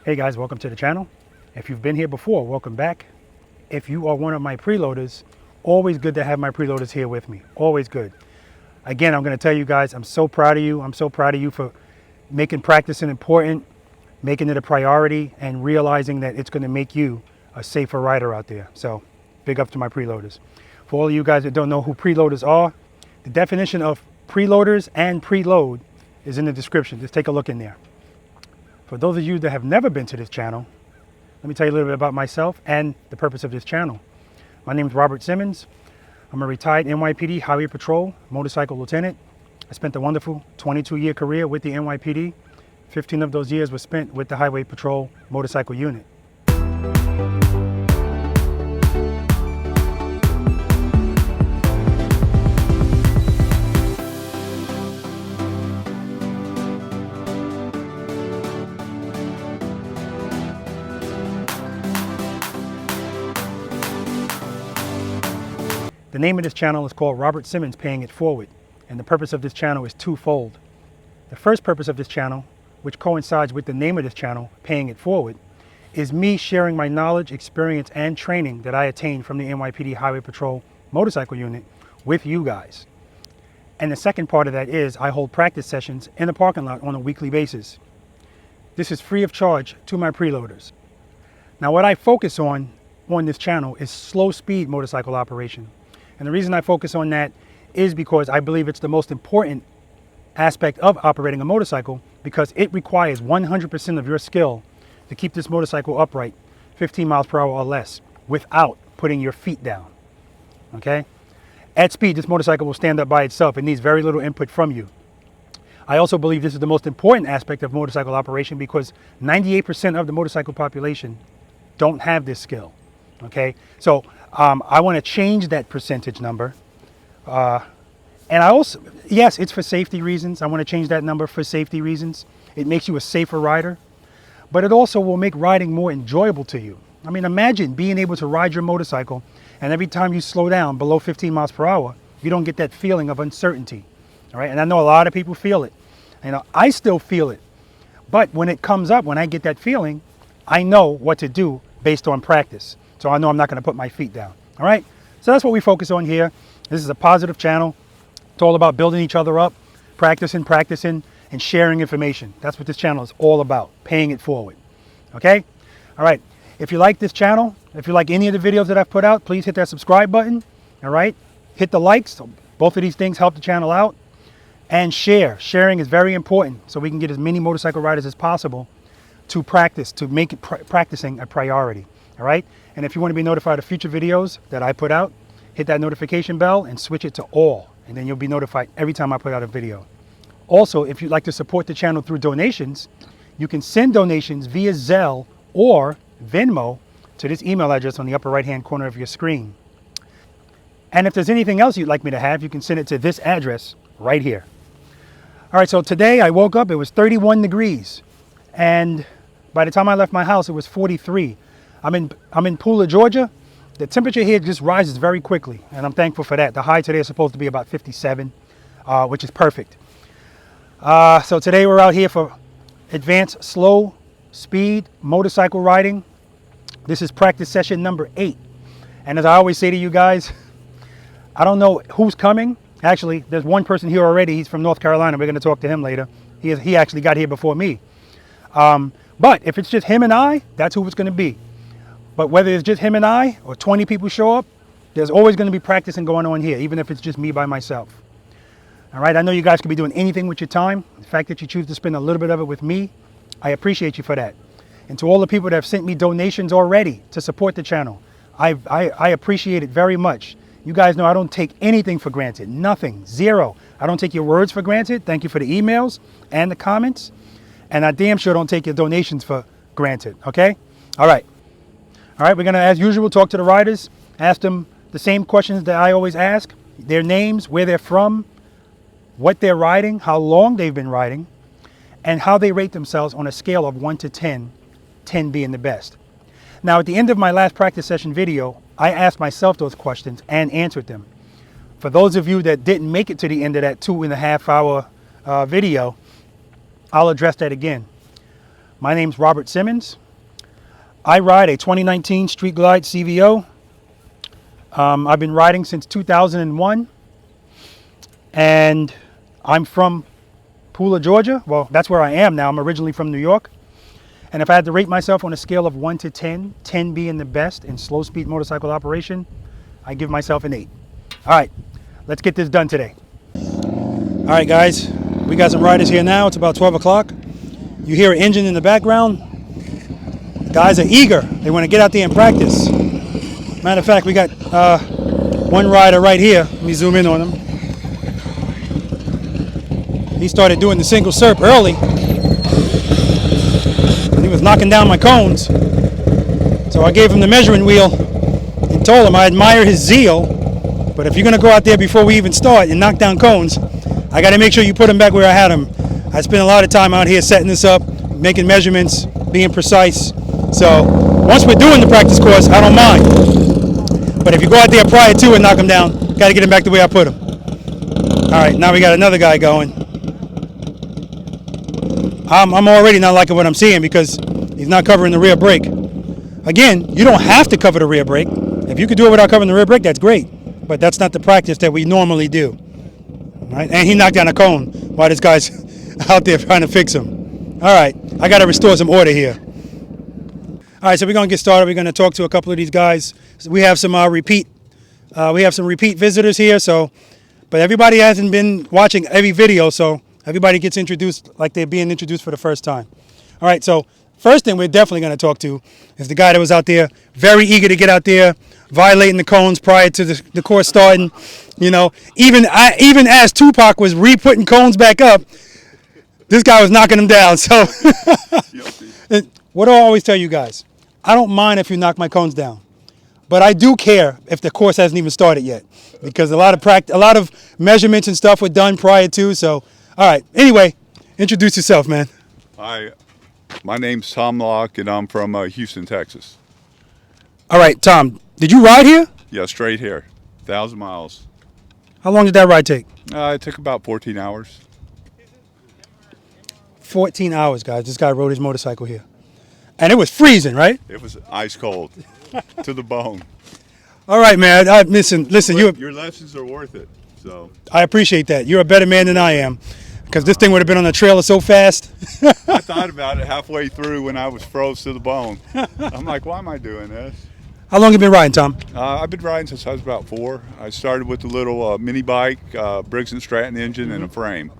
Hey guys, welcome to the channel. If you've been here before, welcome back. If you are one of my preloaders, always good to have my preloaders here with me. Always good. Again, I'm going to tell you guys, I'm so proud of you. I'm so proud of you for making practicing important, making it a priority, and realizing that it's going to make you a safer rider out there. So big up to my preloaders. For all of you guys that don't know who preloaders are, the definition of preloaders and preload is in the description. Just take a look in there. For those of you that have never been to this channel, let me tell you a little bit about myself and the purpose of this channel. My name is Robert Simmons. I'm a retired NYPD Highway Patrol motorcycle lieutenant. I spent a wonderful 22-year career with the NYPD. 15 of those years were spent with the Highway Patrol motorcycle unit. The name of this channel is called Robert Simmons Paying It Forward, and the purpose of this channel is twofold. The first purpose of this channel, which coincides with the name of this channel, Paying It Forward, is me sharing my knowledge, experience, and training that I attained from the NYPD Highway Patrol motorcycle unit with you guys. And the second part of that is I hold practice sessions in the parking lot on a weekly basis. This is free of charge to my preloaders. Now, what I focus on this channel is slow speed motorcycle operation. And the reason I focus on that is because I believe it's the most important aspect of operating a motorcycle, because it requires 100% of your skill to keep this motorcycle upright 15 miles per hour or less without putting your feet down. Okay? At speed, this motorcycle will stand up by itself. It needs very little input from you. I also believe this is the most important aspect of motorcycle operation because 98% of the motorcycle population don't have this skill. Okay? So I want to change that percentage number. And I also, yes, it's for safety reasons. I want to change that number for safety reasons. It makes you a safer rider, but it also will make riding more enjoyable to you. I mean, imagine being able to ride your motorcycle and every time you slow down below 15 miles per hour, you don't get that feeling of uncertainty. All right. And I know a lot of people feel it. You know, I still feel it, but when it comes up, when I get that feeling, I know what to do based on practice. So I know I'm not going to put my feet down. All right. So that's what we focus on here. This is a positive channel. It's all about building each other up, practicing, and sharing information. That's what this channel is all about, paying it forward. Okay. All right. If you like this channel, if you like any of the videos that I've put out, please hit that subscribe button. All right. Hit the likes. So both of these things help the channel out. And share. Sharing is very important so we can get as many motorcycle riders as possible to practice, to make it practicing a priority. All right. And if you want to be notified of future videos that I put out, hit that notification bell and switch it to all. And then you'll be notified every time I put out a video. Also, if you'd like to support the channel through donations, you can send donations via Zelle or Venmo to this email address on the upper right-hand corner of your screen. And if there's anything else you'd like me to have, you can send it to this address right here. All right, so today I woke up, it was 31 degrees. And by the time I left my house, it was 43. I'm in Pooler, Georgia. The temperature here just rises very quickly, and I'm thankful for that. The high today is supposed to be about 57, which is perfect. So today we're out here for advanced slow speed motorcycle riding. This is practice session number 8. And as I always say to you guys, I don't know who's coming. Actually, there's one person here already. He's from North Carolina. We're going to talk to him later. He actually got here before me. But if it's just him and I, that's who it's going to be. But whether it's just him and I or 20 people show up, there's always going to be practicing going on here, even if it's just me by myself. All right, I know you guys could be doing anything with your time. The fact that you choose to spend a little bit of it with me, I appreciate you for that. And to all the people that have sent me donations already to support the channel, I appreciate it very much. You guys know I don't take anything for granted, nothing, zero. I don't take your words for granted. Thank you for the emails and the comments. And I damn sure don't take your donations for granted, okay? All right. All right, we're going to, as usual, talk to the riders, ask them the same questions that I always ask, their names, where they're from, what they're riding, how long they've been riding, and how they rate themselves on a scale of 1 to 10, 10 being the best. Now, at the end of my last practice session video, I asked myself those questions and answered them. For those of you that didn't make it to the end of that 2.5 hour video, I'll address that again. My name's Robert Simmons. I ride a 2019 Street Glide CVO. I've been riding since 2001, and I'm from Pooler, Georgia. Well, that's where I am now. I'm originally from New York. And if I had to rate myself on a scale of 1 to 10, 10 being the best in slow speed motorcycle operation, I give myself an 8. All right, let's get this done today. All right, guys, we got some riders here now. It's about 12 o'clock. You hear an engine in the background. Guys are eager. They want to get out there and practice. Matter of fact, we got one rider right here. Let me zoom in on him. He started doing the single serp early. He was knocking down my cones. So I gave him the measuring wheel and told him I admire his zeal, but if you're going to go out there before we even start and knock down cones, I got to make sure you put them back where I had them. I spent a lot of time out here setting this up, making measurements, being precise. So once we're doing the practice course, I don't mind. But if you go out there prior to and knock them down, got to get them back the way I put them. All right, now we got another guy going. I'm already not liking what I'm seeing because he's not covering the rear brake. Again, you don't have to cover the rear brake. If you could do it without covering the rear brake, that's great. But that's not the practice that we normally do. All right? And he knocked down a cone while this guy's out there trying to fix him. All right, I got to restore some order here. All right, so we're going to get started. We're going to talk to a couple of these guys. So we have some repeat visitors here. So, but everybody hasn't been watching every video, so everybody gets introduced like they're being introduced for the first time. All right, so first thing we're definitely going to talk to is the guy that was out there, very eager to get out there, violating the cones prior to the course starting. You know, even as Tupac was re-putting cones back up, this guy was knocking them down. So what do I always tell you guys? I don't mind if you knock my cones down, but I do care if the course hasn't even started yet, because a lot of measurements and stuff were done prior to. So, all right. Anyway, introduce yourself, man. Hi, my name's Tom Locke, and I'm from Houston, Texas. All right, Tom. Did you ride here? Yeah, straight here, 1,000 miles. How long did that ride take? It took about 14 hours. 14 hours, guys. This guy rode his motorcycle here. And it was freezing, right? It was ice cold to the bone. All right, man. Listen. Your lessons are worth it. So I appreciate that. You're a better man than I am, because this thing would have been on the trailer so fast. I thought about it halfway through when I was froze to the bone. I'm like, why am I doing this? How long have you been riding, Tom? I've been riding since I was about 4. I started with a little mini bike, Briggs & Stratton engine, and a frame.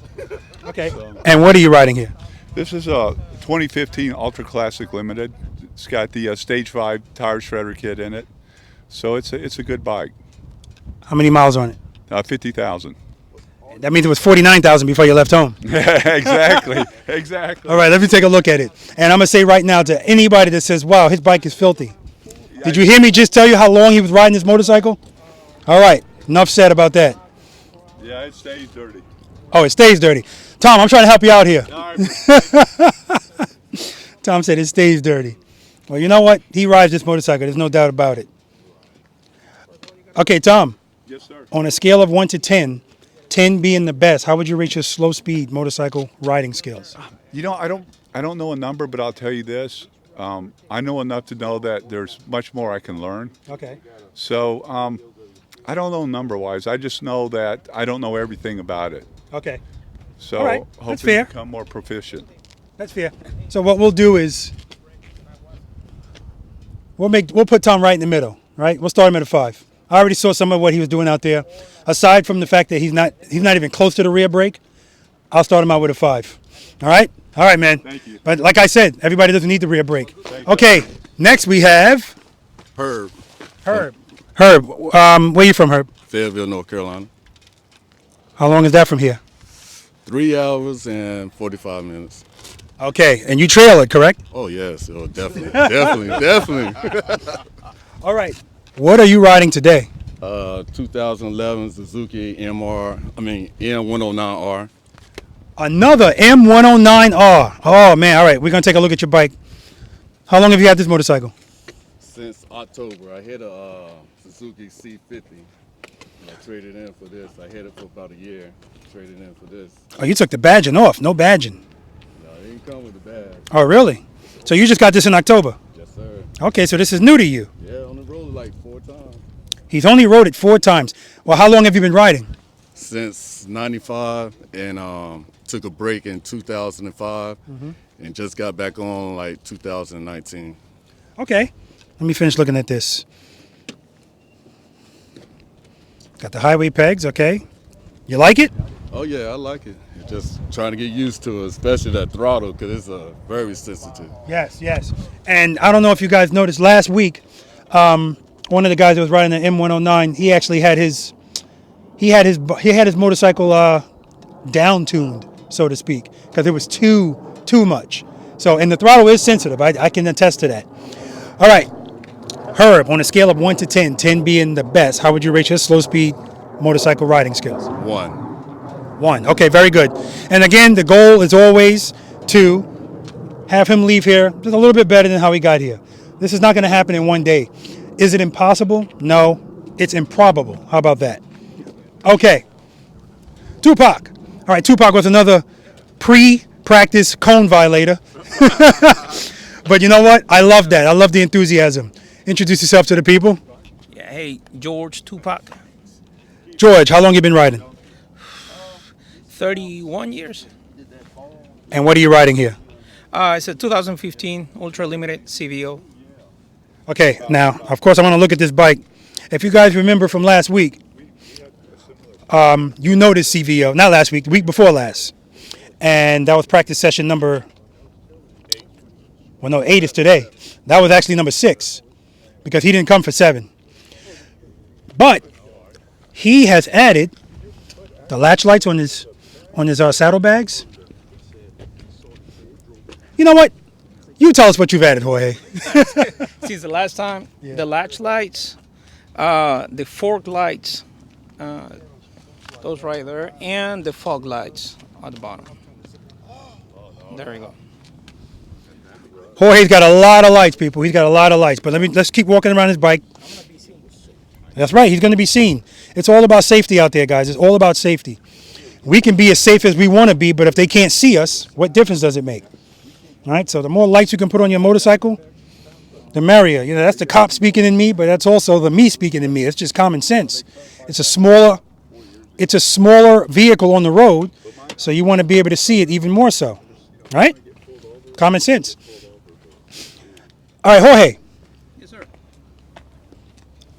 Okay. And what are you riding here? This is a 2015 Ultra Classic Limited. It's got the Stage 5 tire shredder kit in it, so it's a good bike. How many miles on it? 50,000. That means it was 49,000 before you left home. Exactly. All right, let me take a look at it. And I'm going to say right now to anybody that says, wow, his bike is filthy. Did you hear me just tell you how long he was riding this motorcycle? All right, enough said about that. Yeah, it stays dirty. Oh, it stays dirty. Tom, I'm trying to help you out here. All right. Tom said it stays dirty. Well, you know what? He rides this motorcycle. There's no doubt about it. Okay, Tom. Yes, sir. On a scale of 1 to 10, 10 being the best, how would you rate your slow speed motorcycle riding skills? You know, I don't know a number, but I'll tell you this. I know enough to know that there's much more I can learn. Okay. So I don't know number-wise. I just know that I don't know everything about it. Okay. So all right. That's hopefully fair. become more proficient. That's fair. So what we'll do is we'll put Tom right in the middle, right? We'll start him at a 5. I already saw some of what he was doing out there. Aside from the fact that he's not even close to the rear brake, I'll start him out with a 5. All right? All right, man. Thank you. But like I said, everybody doesn't need the rear brake. Okay, next we have Herb. Herb. Herb, where are you from, Herb? Fayetteville, North Carolina. How long is that from here? 3 hours and 45 minutes. Okay, and you trail it, correct? Oh, yes. Oh, definitely. definitely. All right. What are you riding today? 2011 Suzuki M109R. Another M109R. Oh, man. All right, we're going to take a look at your bike. How long have you had this motorcycle? Since October. I had a Suzuki C50. And I traded in for this. I had it for about a year. Traded in for this. Oh, you took the badging off. No badging. No, come with the bag. Oh, really? So you just got this in October? Yes, sir. Okay, so this is new to you. Yeah, on the road like 4 times. He's only rode it 4 times. Well, how long have you been riding? Since 95 and took a break in 2005 and just got back on like 2019. Okay. Let me finish looking at this. Got the highway pegs, okay. You like it? Oh yeah, I like it. Just trying to get used to it, especially that throttle because it's very sensitive. Yes, yes. And I don't know if you guys noticed last week, one of the guys that was riding the M109, he actually had his motorcycle down tuned, so to speak, because it was too much. So, and the throttle is sensitive. I can attest to that. All right, Herb, on a scale of 1 to 10, 10 being the best, how would you rate your slow speed motorcycle riding skills? 1. 1. Okay, very good. And again, the goal is always to have him leave here just a little bit better than how he got here. This is not going to happen in one day. Is it impossible? No, it's improbable. How about that? Okay. Tupac. All right, Tupac was another pre-practice cone violator. But you know what? I love that. I love the enthusiasm. Introduce yourself to the people. Yeah, hey, George, Tupac, George, how long you been riding? 31 years. And what are you riding here? It's a 2015 Ultra Limited CVO. Okay, now, of course, I want to look at this bike. If you guys remember from last week, you noticed CVO, not last week, the week before last. And that was practice session number, well, no, 8 is today. That was actually number 6 because he didn't come for 7. But he has added the latch lights on his saddlebags. You know what? You tell us what you've added, Jorge. Since the last time, Yeah. the latch lights, the fork lights, those right there, and the fog lights at the bottom. There we go. Jorge's got a lot of lights, people. He's got a lot of lights. But let's keep walking around his bike. That's right. He's going to be seen. It's all about safety out there, guys. It's all about safety. We can be as safe as we want to be, but if they can't see us, what difference does it make? All right. So the more lights you can put on your motorcycle, the merrier. You know, that's the cop speaking in me, but that's also the me speaking in me. It's just common sense. It's a smaller vehicle on the road, so you want to be able to see it even more so. Right? Common sense. All right, Jorge. Yes, sir.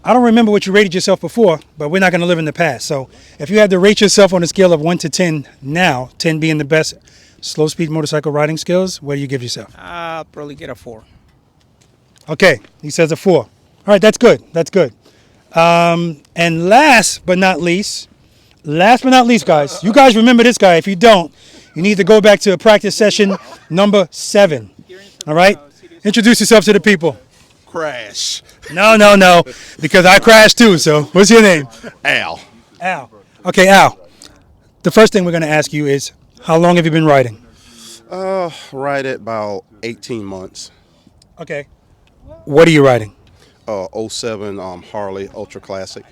I don't remember what you rated yourself before, but we're not going to live in the past. So if you had to rate yourself on a scale of 1 to 10 now, 10 being the best slow speed motorcycle riding skills, what do you give yourself? I'll probably get a 4. Okay, he says a 4. All right, that's good. That's good. And last but not least, guys, you guys remember this guy. If you don't, you need to go back to practice session number 7. All right? Introduce yourself to the people. Crash. No, because I crashed too. So what's your name? Al. Al. Okay, Al. The first thing we're going to ask you is, how long have you been riding? Right at about 18 months. Okay. What are you riding? 07 Harley Ultra Classic.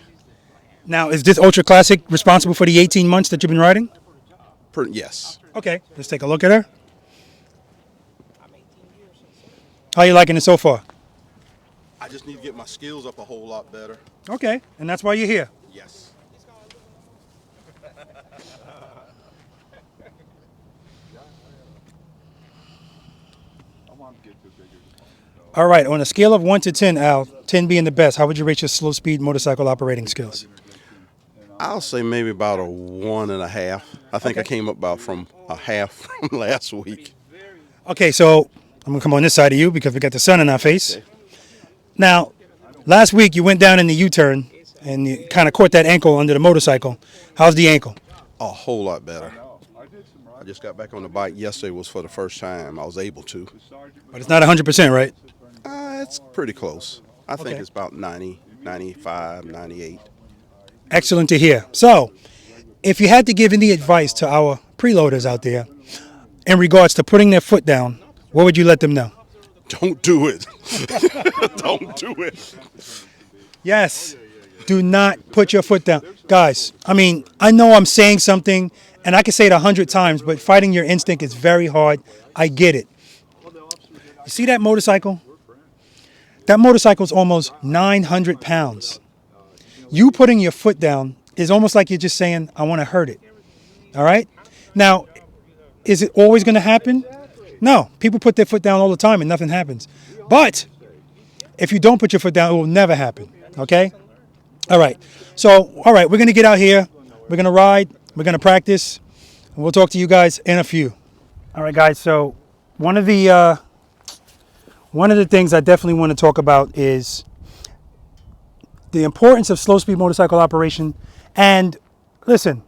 Now, is this Ultra Classic responsible for the 18 months that you've been riding? Yes. Okay, let's take a look at her. How are you liking it so far? I just need to get my skills up a whole lot better. Okay, and that's why you're here. Yes. All right, on a scale of 1 to 10, Al, 10 being the best, how would you rate your slow speed motorcycle operating skills? I'll say maybe about a 1.5. I think I came up about from a half from last week. Okay, so I'm going to come on this side of you because we got the sun in our face. Now, last week you went down in the U-turn and you kind of caught that ankle under the motorcycle. How's the ankle? A whole lot better. I just got back on the bike yesterday. Was for the first time I was able to. But it's not 100%, right? It's pretty close. I think Okay. it's about 90, 95, 98. Excellent to hear. So, if you had to give any advice to our preloaders out there in regards to putting their foot down, what would you let them know? Don't do it. Don't do it. Yes. Do not put your foot down. Guys, I mean, I know I'm saying something And I can say it 100 times, but fighting your instinct is very hard. I get it. You see that motorcycle? That motorcycle is almost 900 pounds. You putting your foot down is almost like you're just saying, I want to hurt it. All right? Now, is it always going to happen? No. People put their foot down all the time and nothing happens. But if you don't put your foot down, it will never happen. Okay? All right. So, all right, we're going to get out here. We're going to ride. We're going to practice. And we'll talk to you guys in a few. All right, guys. So one of the things I definitely want to talk about is the importance of slow speed motorcycle operation. And listen,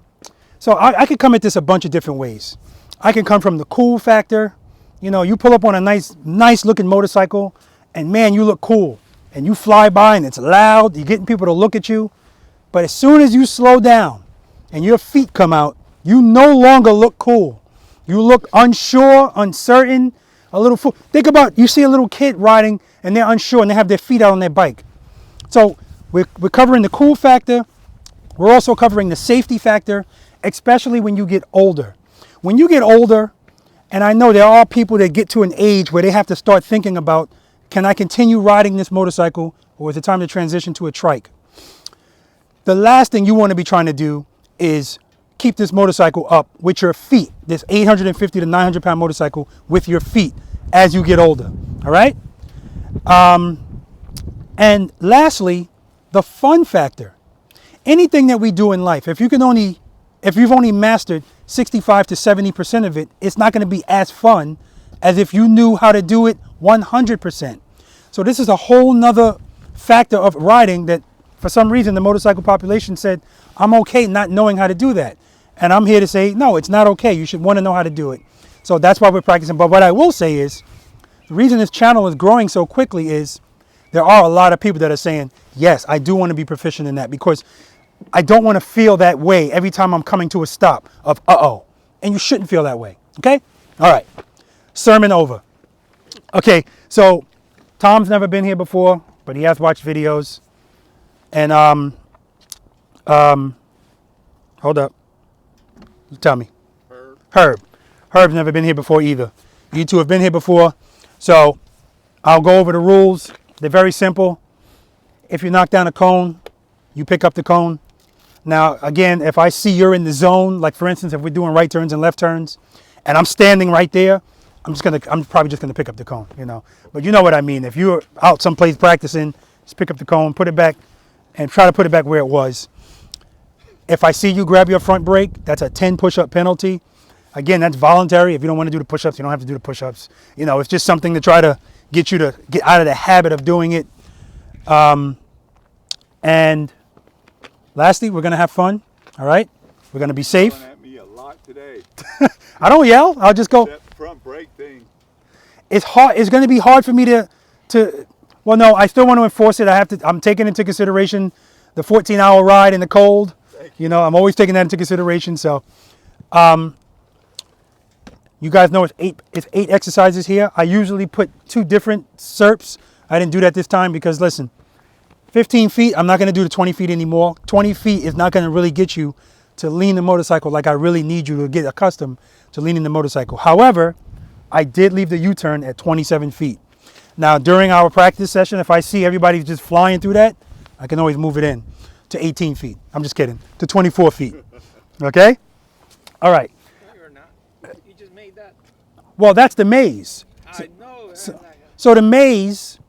so I could come at this a bunch of different ways. I can come from the cool factor. You know, you pull up on a nice looking motorcycle and man, you look cool. And you fly by and it's loud. You're getting people to look at you. But as soon as you slow down and your feet come out, you no longer look cool. You look unsure, uncertain, a little fool. Think about, you see a little kid riding and they're unsure and they have their feet out on their bike. So we're covering the cool factor. We're also covering the safety factor, especially when you get older. When you get older, and I know there are people that get to an age where they have to start thinking about, can I continue riding this motorcycle or is it time to transition to a trike? The last thing you want to be trying to do is keep this motorcycle up with your feet, this 850 to 900 pound motorcycle with your feet as you get older, all right? And lastly, the fun factor. Anything that we do in life, if you've only mastered 65 to 70% of it, it's not going to be as fun as if you knew how to do it 100%. So this is a whole nother factor of riding that for some reason the motorcycle population said, I'm okay not knowing how to do that. And I'm here to say, no, it's not okay. You should want to know how to do it. So that's why we're practicing. But what I will say is, the reason this channel is growing so quickly is there are a lot of people that are saying, yes, I do want to be proficient in that because I don't want to feel that way every time I'm coming to a stop of, uh-oh. And you shouldn't feel that way, okay? All right, sermon over. Okay, so Tom's never been here before, but he has watched videos. And, hold up. You tell me. Herb. Herb's never been here before either. You two have been here before. So I'll go over the rules. They're very simple. If you knock down a cone, you pick up the cone. Now, again, if I see you're in the zone, like for instance, if we're doing right turns and left turns, and I'm standing right there, I'm probably just gonna pick up the cone, you know. But you know what I mean. If you're out someplace practicing, just pick up the cone, put it back, and try to put it back where it was. If I see you grab your front brake, that's a 10 push-up penalty. Again, that's voluntary. If you don't want to do the push-ups, you don't have to do the push-ups. You know, it's just something to try to get you to get out of the habit of doing it. And lastly, we're going to have fun, all right? We're going to be safe. Yelling at me a lot today. I don't yell. I'll just go. That front brake thing. It's hard. It's going to be hard for me to well, no, I still want to enforce it. I'm taking into consideration the 14-hour ride in the cold. You know, I'm always taking that into consideration. So, you guys know it's eight exercises here. I usually put 2 different SERPs. I didn't do that this time because listen, 15 feet, I'm not going to do the 20 feet anymore. 20 feet is not going to really get you to lean the motorcycle like I really need you to get accustomed to leaning the motorcycle. However, I did leave the U-turn at 27 feet. Now, during our practice session, if I see everybody just flying through that, I can always move it in to 18 feet. I'm just kidding. To 24 feet. Okay? All right. No, you're not. You just made that. Well, that's the maze. I know. So the maze,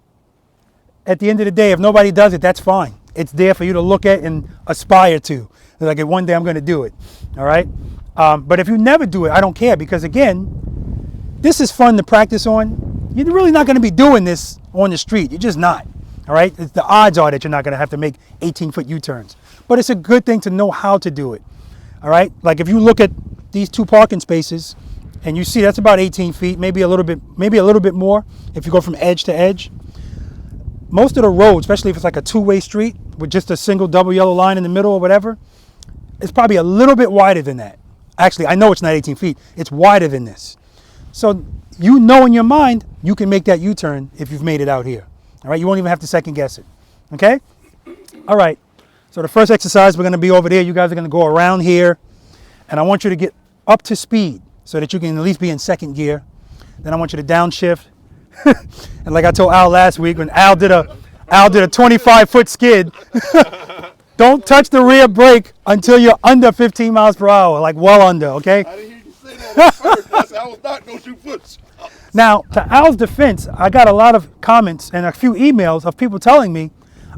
at the end of the day, if nobody does it, that's fine. It's there for you to look at and aspire to. Like, one day I'm going to do it. All right? But if you never do it, I don't care because, again, this is fun to practice on. You're really not going to be doing this on the street. You're just not. All right? The odds are that you're not going to have to make 18-foot U-turns. But it's a good thing to know how to do it. All right? Like if you look at these 2 parking spaces and you see that's about 18 feet, maybe a little bit more if you go from edge to edge. Most of the roads, especially if it's like a 2-way street with just a single double yellow line in the middle or whatever, it's probably a little bit wider than that. Actually, I know it's not 18 feet. It's wider than this. So you know in your mind, you can make that U-turn if you've made it out here. All right, you won't even have to second guess it. Okay? All right, so the first exercise, we're going to be over there. You guys are going to go around here. And I want you to get up to speed so that you can at least be in second gear. Then I want you to downshift. And like I told Al last week, when Al did a 25-foot skid, don't touch the rear brake until you're under 15 miles per hour, like well under, okay? I didn't hear you say that at first. I said I was not going to shoot foot. Now, to Al's defense, I got a lot of comments and a few emails of people telling me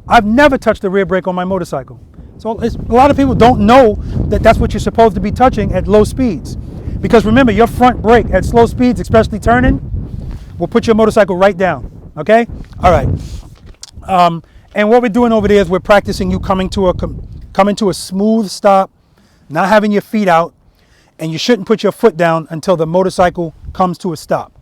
I've never touched the rear brake on my motorcycle. So a lot of people don't know that that's what you're supposed to be touching at low speeds. Because remember, your front brake at slow speeds, especially turning, will put your motorcycle right down, okay? All right. And what we're doing over there is we're practicing you coming to a smooth stop, not having your feet out, and you shouldn't put your foot down until the motorcycle comes to a stop.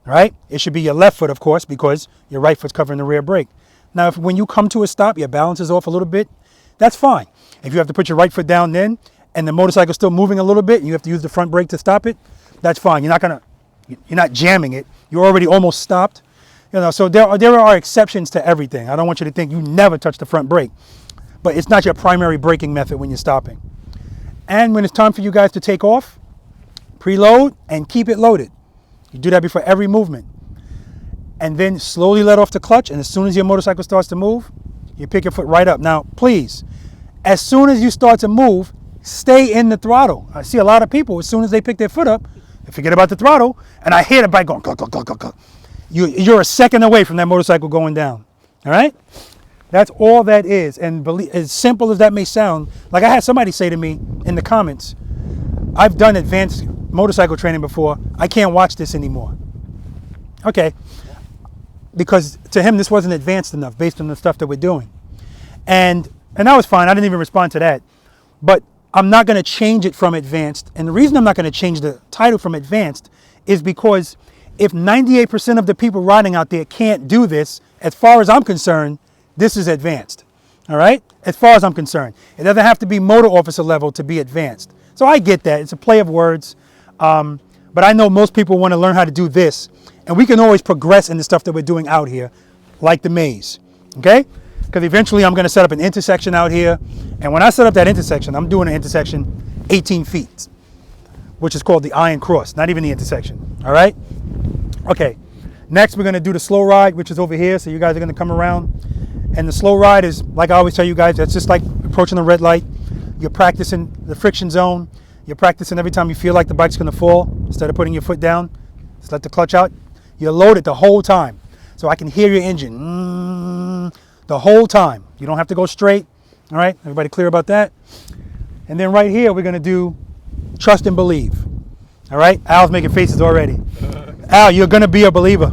All right? It should be your left foot, of course, because your right foot's covering the rear brake. Now, when you come to a stop, your balance is off a little bit, that's fine. If you have to put your right foot down then, and the motorcycle's still moving a little bit, and you have to use the front brake to stop it, that's fine. You're not jamming it. You're already almost stopped. So there are exceptions to everything. I don't want you to think you never touch the front brake, but it's not your primary braking method when you're stopping. And when it's time for you guys to take off, preload and keep it loaded. You do that before every movement. And then slowly let off the clutch, and as soon as your motorcycle starts to move, you pick your foot right up. Now, please, as soon as you start to move, stay in the throttle. I see a lot of people, as soon as they pick their foot up, they forget about the throttle, and I hear the bike going, cluck, cluck, cluck, cluck, cluck. You're a second away from that motorcycle going down. All right? That's all that is. And as simple as that may sound, like I had somebody say to me in the comments, I've done advanced motorcycle training before. I can't watch this anymore. Okay. Because to him, this wasn't advanced enough based on the stuff that we're doing. And that was fine. I didn't even respond to that. But I'm not going to change it from advanced. And the reason I'm not going to change the title from advanced is because if 98% of the people riding out there can't do this, as far as I'm concerned, this is advanced. All right? As far as I'm concerned. It doesn't have to be motor officer level to be advanced. So I get that. It's a play of words. But I know most people want to learn how to do this. And we can always progress in the stuff that we're doing out here, like the maze. Okay? Because eventually I'm going to set up an intersection out here. And when I set up that intersection, I'm doing an intersection 18 feet, which is called the Iron Cross, not even the intersection. All right? Okay. Next, we're going to do the slow ride, which is over here. So you guys are going to come around. And the slow ride is, like I always tell you guys, that's just like approaching a red light. You're practicing the friction zone. You're practicing every time you feel like the bike's going to fall. Instead of putting your foot down, just let the clutch out. You're loaded the whole time. So I can hear your engine the whole time. You don't have to go straight. All right? Everybody clear about that? And then right here, we're going to do trust and believe. All right? Al's making faces already. Al, you're going to be a believer.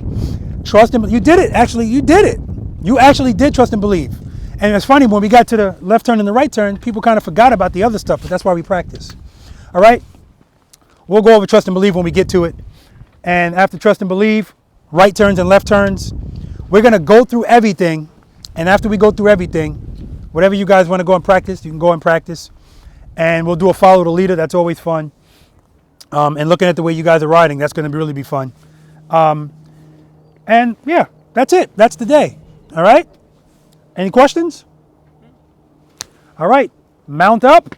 Trust and believe. You did it. Actually, you did it. You actually did trust and believe. And it's funny, when we got to the left turn and the right turn, people kind of forgot about the other stuff, but that's why we practice. All right? We'll go over trust and believe when we get to it. And after trust and believe, right turns and left turns, we're going to go through everything. And after we go through everything, whatever you guys want to go and practice, you can go and practice. And we'll do a follow the leader. That's always fun. And looking at the way you guys are riding, that's going to really be fun. And yeah, that's it. That's the day. All right? Any questions? All right. Mount up.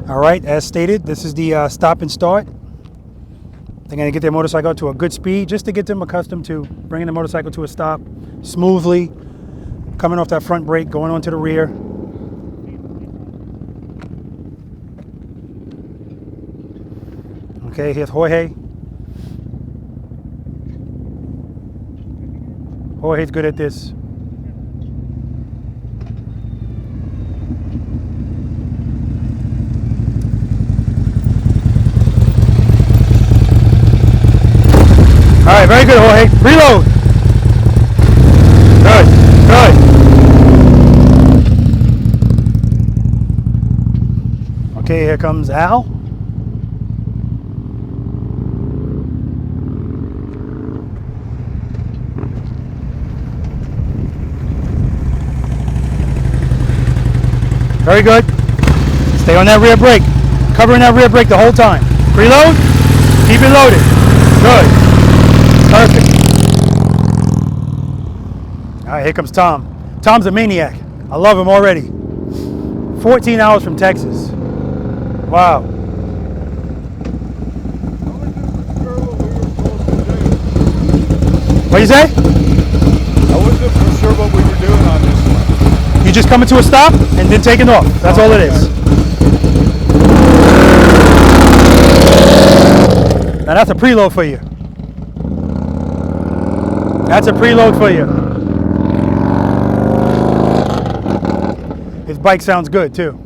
All right. As stated, this is the stop and start. They're going to get their motorcycle to a good speed just to get them accustomed to bringing the motorcycle to a stop smoothly, coming off that front brake, going onto the rear. Okay, here's Jorge. Jorge's good at this. All right, very good, Jorge. Preload. Good, good. Okay, here comes Al. Very good. Stay on that rear brake. Covering that rear brake the whole time. Preload. Keep it loaded. Good. Perfect. All right, here comes Tom. Tom's a maniac. I love him already. 14 hours from Texas. Wow. What you say? I wasn't for sure what we were doing on this one. You just coming to a stop and then taking off. That's all it is. Now that's a preload for you. That's a preload for you. His bike sounds good too.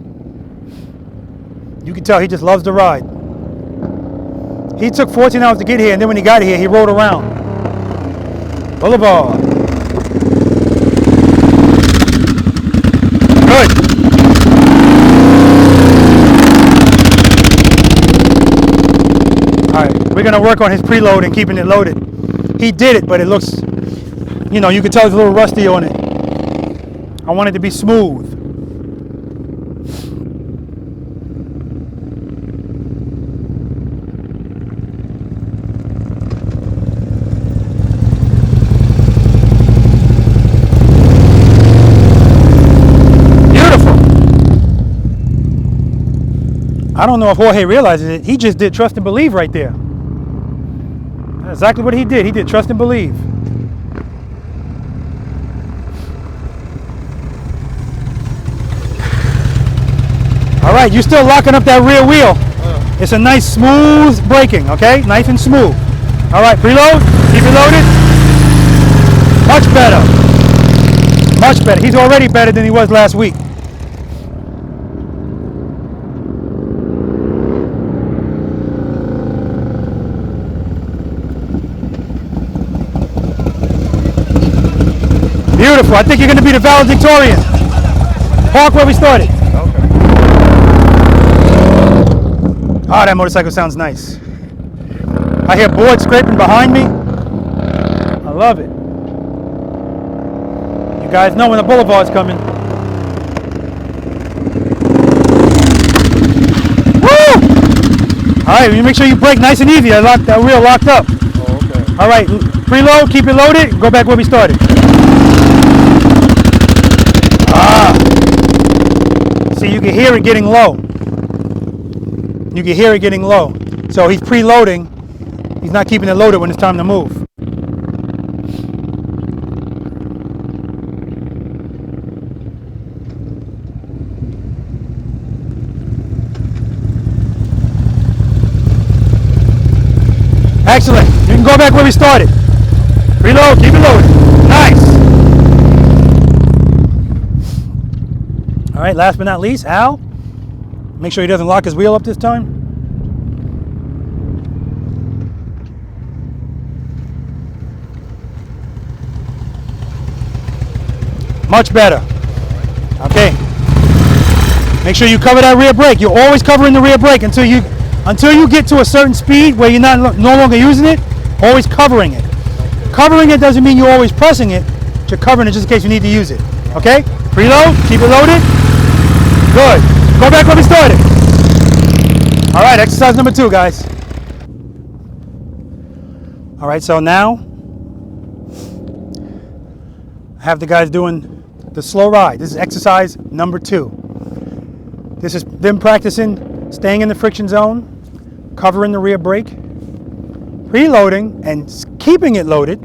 You can tell he just loves to ride. He took 14 hours to get here, and then when he got here, he rode around. Boulevard. Good. All right, we're gonna work on his preload and keeping it loaded. He did it, but it looks, you know, you can tell it's a little rusty on it. I want it to be smooth. I don't know if Jorge realizes it. He just did trust and believe right there. That's exactly what he did. He did trust and believe. All right, you're still locking up that rear wheel. It's a nice smooth braking, okay? Nice and smooth. All right, preload. Keep it loaded. Much better. Much better. He's already better than he was last week. Beautiful. I think you're going to be the valedictorian. Park where we started. Okay. Oh, that motorcycle sounds nice. I hear board scraping behind me. I love it. You guys know when the boulevard's coming. Woo! All right, you make sure you brake nice and easy. I locked that wheel locked up. Oh, okay. All right, preload, keep it loaded. Go back where we started. See, you can hear it getting low. You can hear it getting low. So he's preloading. He's not keeping it loaded when it's time to move. Excellent. You can go back where we started. Reload, keep it loaded. Nice. All right, last but not least, Al. Make sure he doesn't lock his wheel up this time. Much better. Okay. Make sure you cover that rear brake. You're always covering the rear brake until you get to a certain speed where you're no longer using it. Always covering it. Covering it doesn't mean you're always pressing it. You're covering it just in case you need to use it. Okay? Preload. Keep it loaded. Good. Go back where we started. All right, exercise number 2, guys. All right, so now I have the guys doing the slow ride. This is exercise number 2. This is them practicing staying in the friction zone, covering the rear brake, preloading and keeping it loaded,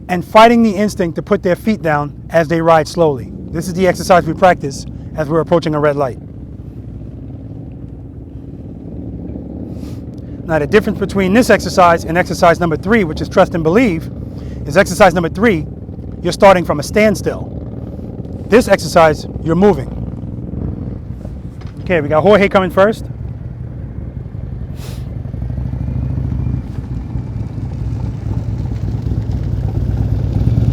and fighting the instinct to put their feet down as they ride slowly. This is the exercise we practice as we're approaching a red light. Now the difference between this exercise and exercise number 3, which is trust and believe, is exercise number 3, you're starting from a standstill. This exercise, you're moving. Okay, we got Jorge coming first.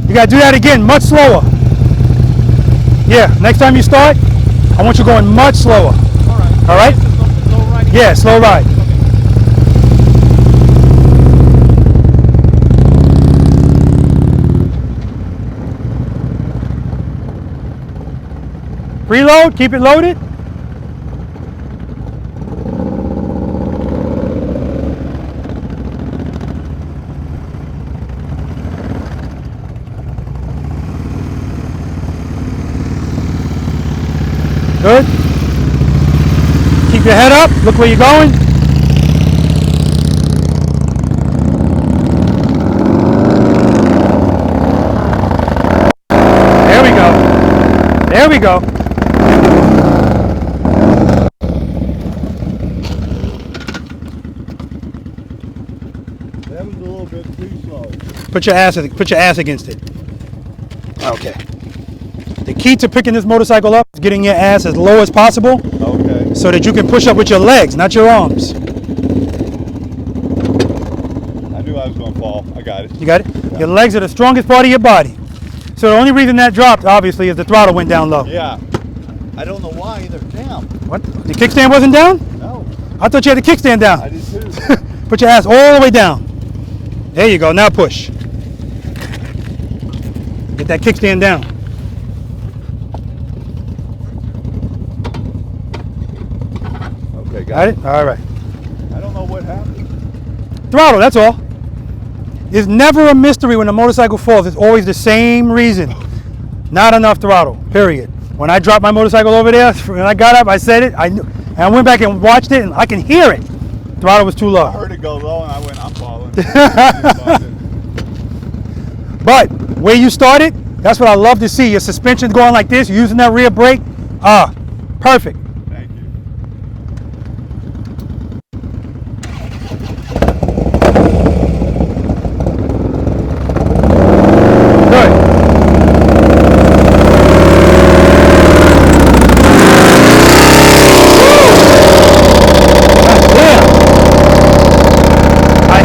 You gotta do that again, much slower. Yeah, next time you start, I want you going much slower. All right? Slow ride. Yeah, slow ride. Preload, keep it loaded. Good. your head up. Look where you're going. There we go. There we go. That was a little bit too slow. Put your ass against it. Okay. The key to picking this motorcycle up is getting your ass as low as possible Okay. so that you can push up with your legs, not your arms. I knew I was going to fall. I got it. You got it? Your legs are the strongest part of your body. So the only reason that dropped, obviously, is the throttle went down low. Yeah. I don't know why either. Damn. What? The kickstand wasn't down? No. I thought you had the kickstand down. I did too. Put your ass all the way down. There you go. Now push. Get that kickstand down. Okay, Got it? All right. I don't know what happened. Throttle, that's all. There's never a mystery when a motorcycle falls. It's always the same reason. Not enough throttle, period. When I dropped my motorcycle over there, when I got up, I said it. I knew, and I went back and watched it, and I can hear it. Throttle was too low. I heard it go low and I went, I'm falling. But where you started, that's what I love to see. Your suspension going like this, you're using that rear brake. Perfect. Thank you. Good.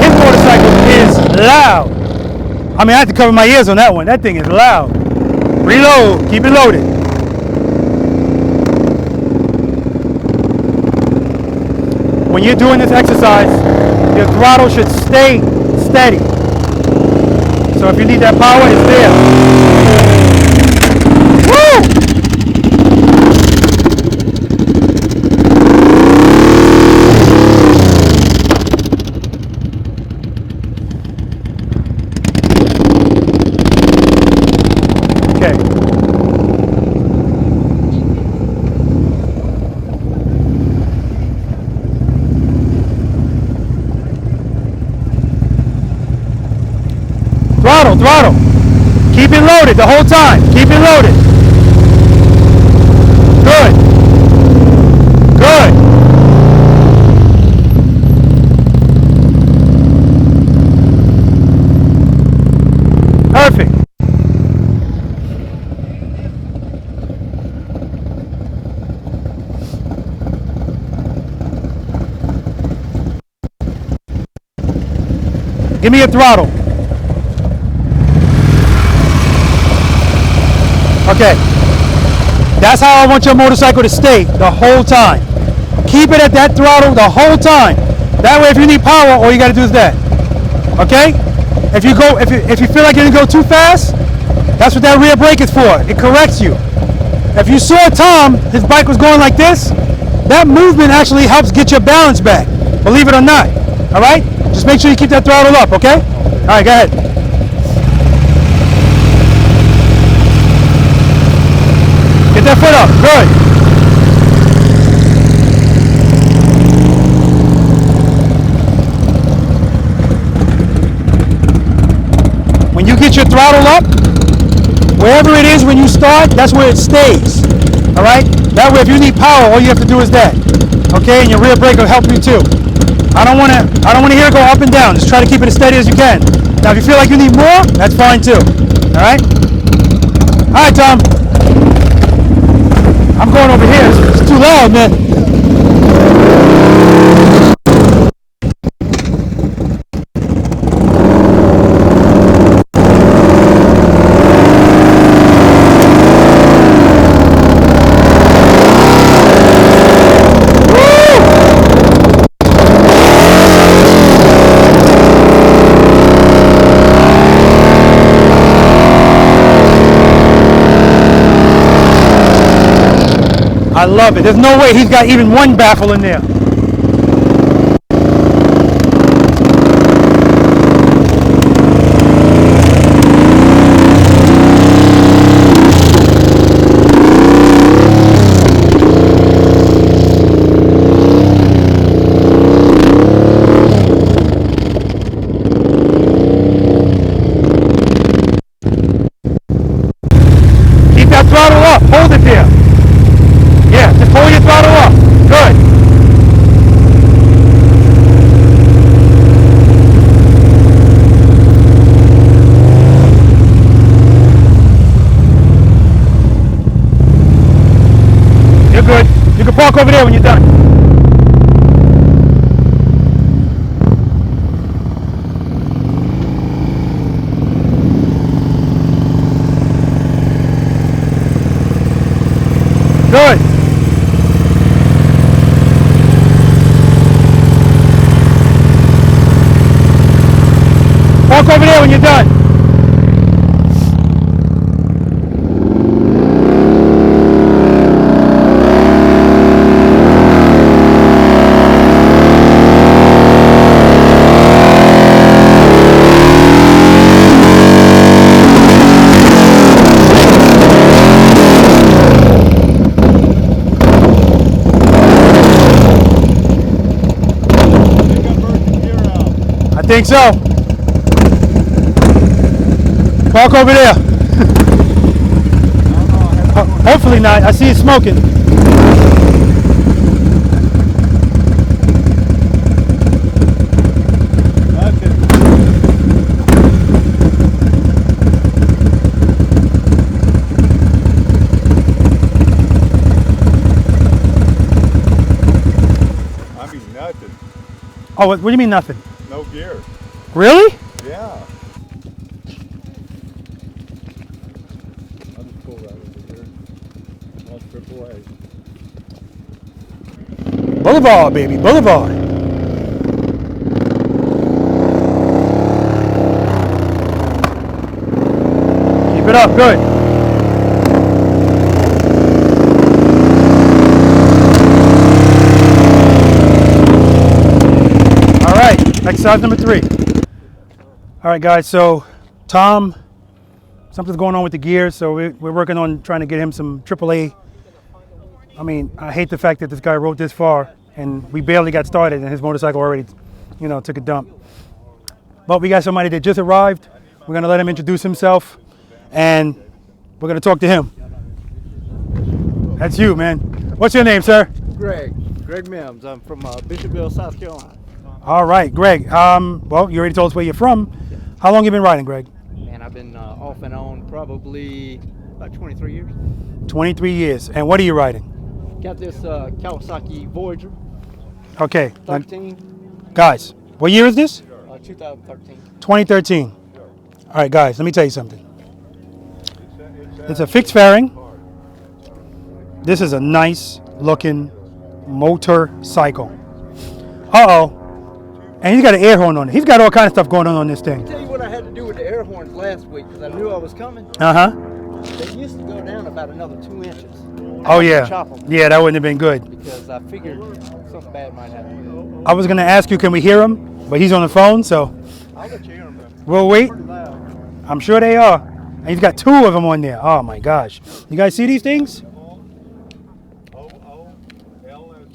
His motorcycle is loud. I mean, I had to cover my ears on that one. That thing is loud. Reload. Keep it loaded. When you're doing this exercise, your throttle should stay steady. So if you need that power, it's there. Woo! Okay. Throttle, throttle. Keep it loaded the whole time. Keep it loaded. Good. Good. Perfect. Give me a throttle. Okay. That's how I want your motorcycle to stay the whole time. Keep it at that throttle the whole time. That way if you need power, all you gotta do is that. Okay? If you feel like you're gonna go too fast, that's what that rear brake is for. It corrects you. If you saw Tom, his bike was going like this, that movement actually helps get your balance back. Believe it or not. Alright? Just make sure you keep that throttle up, okay? Alright, go ahead. Get that foot up. Good. When you get your throttle up, wherever it is when you start, that's where it stays. All right? That way if you need power, all you have to do is that. Okay? And your rear brake will help you too. I don't want to hear it go up and down. Just try to keep it as steady as you can. Now if you feel like you need more, that's fine too. All right? All right, Tom. I'm going over here. It's too loud, man. I love it. There's no way he's got even one baffle in there. Walk over there when you're done. Good. Walk over there when you're done. I think so. Walk over there. Hopefully not. I see it smoking. I mean nothing. Oh, what do you mean nothing? No gear. Really? Yeah. Boulevard, baby, Boulevard. Keep it up, good. All right, exercise number 3. All right, guys, so Tom, something's going on with the gears, so we're working on trying to get him some AAA. I mean, I hate the fact that this guy rode this far and we barely got started and his motorcycle already, you know, took a dump. But we got somebody that just arrived. We're gonna let him introduce himself and we're gonna talk to him. That's you, man. What's your name, sir? Greg Mims. I'm from Bishopville, South Carolina. All right, Greg. Well, you already told us where you're from. How long you been riding, Greg? And I've been off and on probably about 23 years. 23 years. And what are you riding? Got this Kawasaki Voyager Okay. 13, Guys, what year is this? 2013. 2013. All right, guys, let me tell you something. It's a fixed fairing. This is a nice looking motorcycle. Uh-oh. And he's got an air horn on it. He's got all kinds of stuff going on this thing. Tell you what I had to do with the air horns last week because I knew I was coming. Uh-huh. They used to go down about another 2 inches. Oh, yeah. Chop 'em Yeah, that wouldn't have been good. because I figured something bad might happen. I was going to ask you, can we hear him? But he's on the phone, so I'll let you hear them. we'll wait. Pretty loud. I'm sure they are. And he's got 2 of them on there. Oh, my gosh. You guys see these things?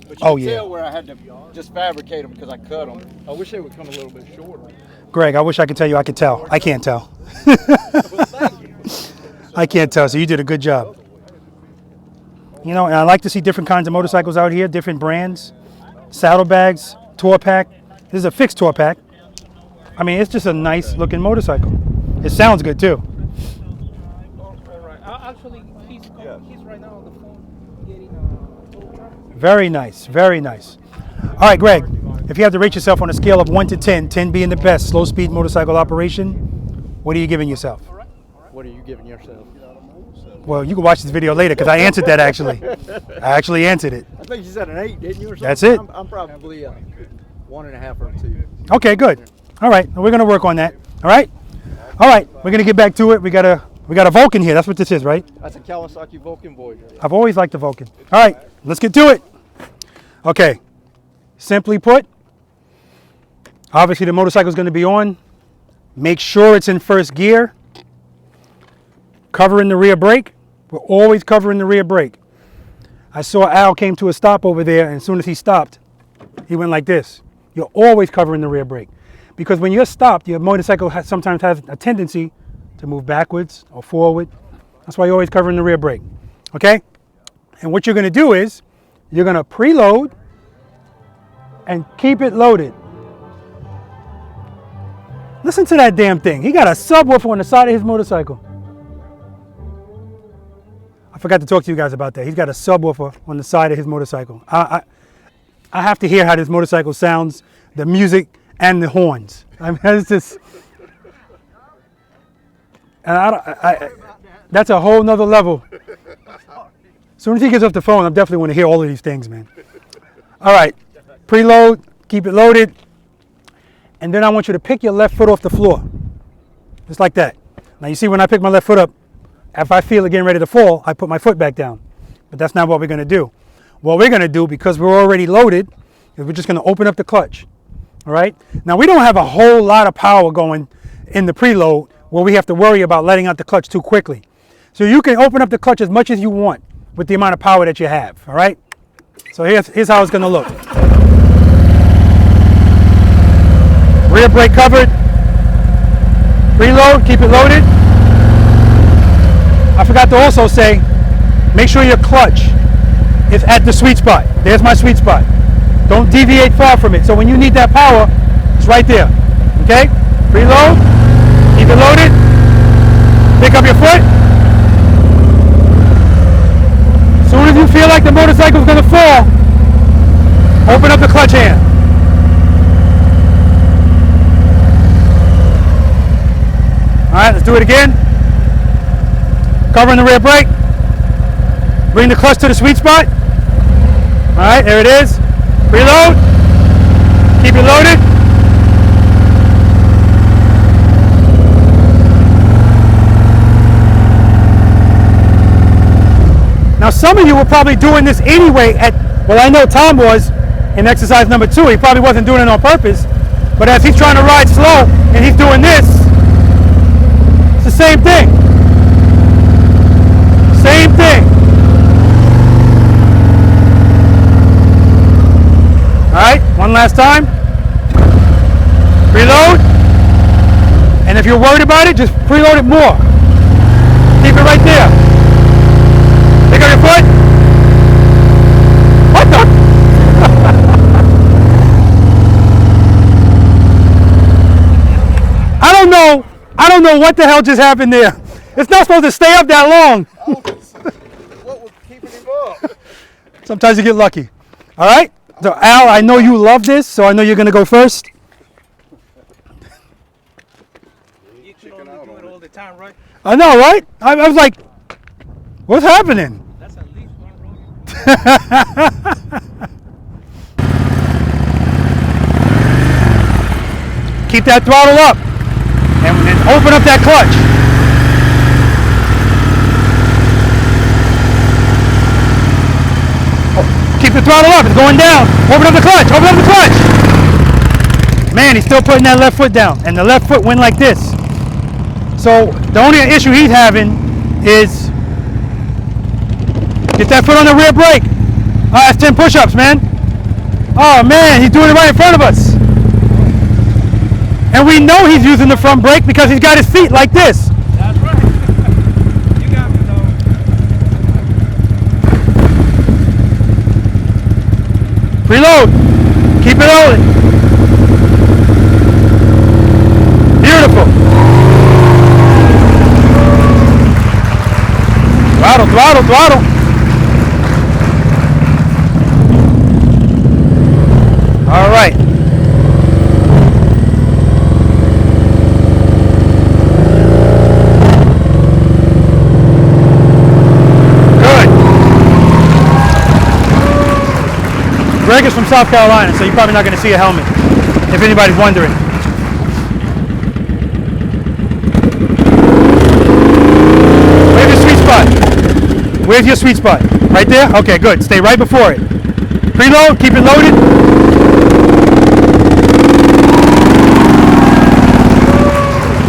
But you Oh, can yeah. tell where I had to just fabricate them because I cut them. I wish they would come a little bit shorter. Greg, I wish I could tell you I could tell. I can't tell. I can't tell, so you did a good job. You know, and I like to see different kinds of motorcycles out here, different brands, saddlebags, tour pack. This is a fixed tour pack. I mean, it's just a nice looking motorcycle. It sounds good too. All right. Actually, he's right now on the phone getting Very nice, very nice. All right, Greg, if you had to rate yourself on a scale of 1 to 10, 10 being the best slow speed motorcycle operation, what are you giving yourself? What are you giving yourself? Well, you can watch this video later because I answered that actually. I actually answered it. I think you said an 8, didn't you? Or something? That's it. I'm probably 1.5 or 2. Okay, good. All right, we're gonna work on that. All right, all right. We're gonna get back to it. We got a Vulcan here. That's what this is, right? That's a Kawasaki Vulcan Voyager. I've always liked the Vulcan. All right, let's get to it. Okay, simply put, obviously the motorcycle is going to be on. Make sure it's in first gear. Covering the rear brake. We're always covering the rear brake. I saw Al came to a stop over there, and as soon as he stopped, he went like this. You're always covering the rear brake. Because when you're stopped, your motorcycle sometimes has a tendency to move backwards or forward. That's why you're always covering the rear brake. Okay? And what you're going to do is, you're going to preload and keep it loaded. Listen to that damn thing. He got a subwoofer on the side of his motorcycle. I forgot to talk to you guys about that. He's got a subwoofer on the side of his motorcycle. I have to hear how this motorcycle sounds, the music and the horns. I mean, it's just, and that's a whole nother level. As soon as he gets off the phone, I definitely want to hear all of these things, man. All right, preload, keep it loaded. And then I want you to pick your left foot off the floor, just like that. Now you see when I pick my left foot up, if I feel it getting ready to fall, I put my foot back down. But that's not what we're gonna do. What we're gonna do, because we're already loaded, is we're just gonna open up the clutch, all right? Now we don't have a whole lot of power going in the preload where we have to worry about letting out the clutch too quickly. So you can open up the clutch as much as you want with the amount of power that you have, all right? So here's how it's gonna look. Rear brake covered, preload, keep it loaded. I forgot to also say, make sure your clutch is at the sweet spot. There's my sweet spot. Don't deviate far from it. So when you need that power, it's right there. Okay? Preload, keep it loaded, pick up your foot. As soon as you feel like the motorcycle's gonna fall, open up the clutch hand. All right, let's do it again. Covering the rear brake. Bring the clutch to the sweet spot. All right, there it is. Preload. Keep it loaded. Now, some of you were probably doing this anyway well, I know Tom was in exercise number 2. He probably wasn't doing it on purpose, but as he's trying to ride slow and he's doing this, it's the same thing. Same thing. All right, one last time. Preload. And if you're worried about it, just preload it more. Keep it right there. Pick up your foot. What the? I don't know what the hell just happened there. It's not supposed to stay up that long. What was keeping him up? Sometimes you get lucky. All right? So Al, I know you love this, so I know you're going to go first. You can only do it all the time, right? I know, right? I was like, what's happening? That's at least one road. Keep that throttle up and then open up that clutch. Keep the throttle up, it's going down. Open up the clutch, open up the clutch. Man, he's still putting that left foot down, and the left foot went like this. So the only issue he's having is get that foot on the rear brake. That's 10 push-ups, man. Oh man, he's doing it right in front of us. And we know he's using the front brake because he's got his feet like this. That's right. You got me, though. Preload. Keep it loaded. Beautiful. Throttle, throttle, throttle. All right. Greg is from South Carolina, so you're probably not going to see a helmet, if anybody's wondering. Where's your sweet spot? Where's your sweet spot? Right there? Okay, good. Stay right before it. Preload, keep it loaded.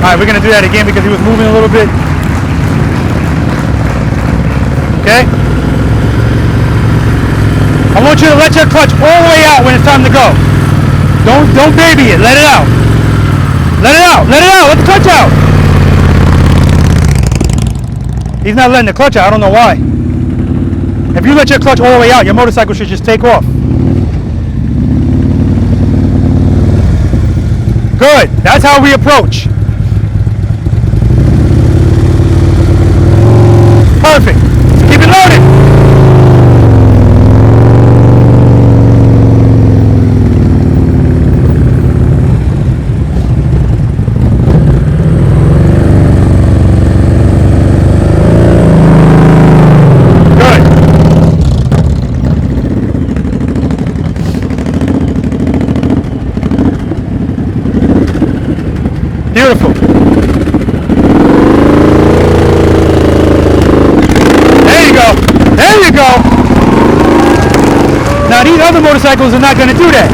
All right, we're going to do that again because he was moving a little bit. Okay? I want you to let your clutch all the way out when it's time to go. Don't baby it. Let it out. Let it out. Let it out. Let the clutch out. He's not letting the clutch out. I don't know why. If you let your clutch all the way out, your motorcycle should just take off. Good. That's how we approach. Perfect. Keep it loaded. Beautiful. There you go. There you go. Now these other motorcycles are not going to do that.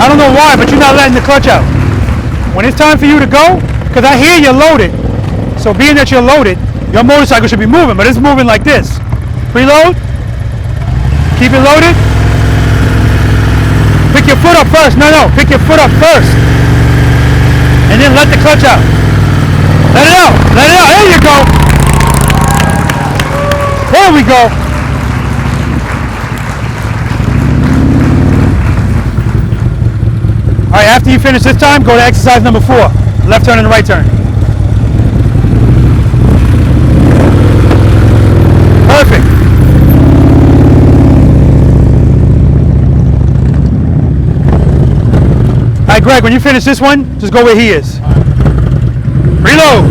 I don't know why, but you're not letting the clutch out. When it's time for you to go, because I hear you're loaded, so being that you're loaded, your motorcycle should be moving, but it's moving like this. Preload. Keep it loaded. Pick your foot up first. No, pick your foot up first. And then let the clutch out. Let it out. Let it out. There you go. There we go. All right, after you finish this time, go to exercise number 4. Left turn and right turn. Perfect. All right, Greg, when you finish this one, just go where he is. Reload.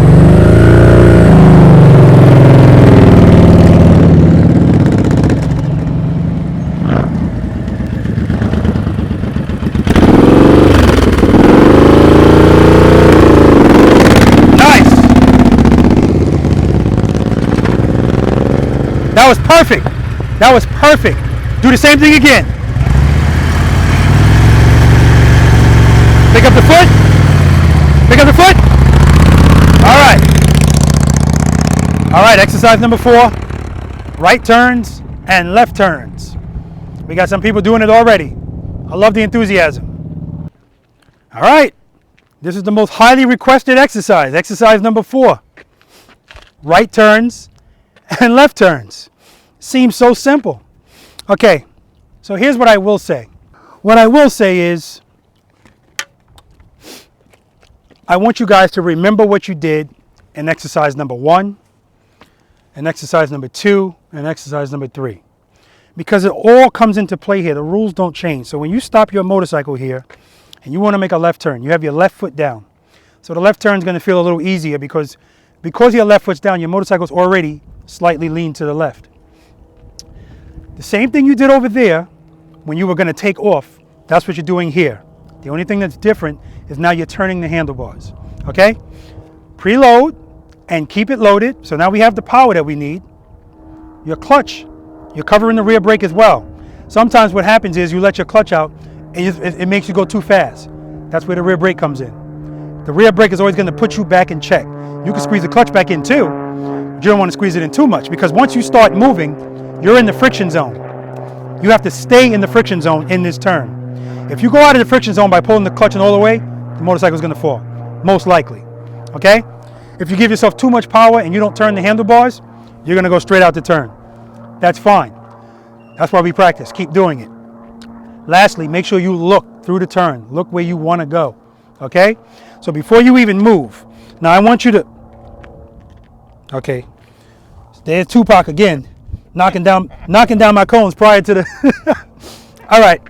Nice. That was perfect. That was perfect. Do the same thing again. Pick up the foot. Pick up the foot. All right. All right, exercise number 4. Right turns and left turns. We got some people doing it already. I love the enthusiasm. All right. This is the most highly requested exercise. Exercise number 4. Right turns and left turns. Seems so simple. Okay, so here's what I will say. What I will say is, I want you guys to remember what you did in exercise number 1, and exercise number 2, and exercise number 3. Because it all comes into play here. The rules don't change. So when you stop your motorcycle here and you want to make a left turn, you have your left foot down. So the left turn is going to feel a little easier because your left foot's down, your motorcycle's already slightly leaned to the left. The same thing you did over there when you were going to take off, that's what you're doing here. The only thing that's different is now you're turning the handlebars, okay? Preload and keep it loaded. So now we have the power that we need. Your clutch, you're covering the rear brake as well. Sometimes what happens is you let your clutch out and it makes you go too fast. That's where the rear brake comes in. The rear brake is always going to put you back in check. You can squeeze the clutch back in too, but you don't want to squeeze it in too much because once you start moving, you're in the friction zone. You have to stay in the friction zone in this turn. If you go out of the friction zone by pulling the clutch in all the way, the motorcycle is going to fall, most likely, okay? If you give yourself too much power and you don't turn the handlebars, you're going to go straight out the turn. That's fine. That's why we practice. Keep doing it. Lastly, make sure you look through the turn. Look where you want to go, okay? So before you even move, now I want you to, okay, there's Tupac again, knocking down my cones prior to the, all right.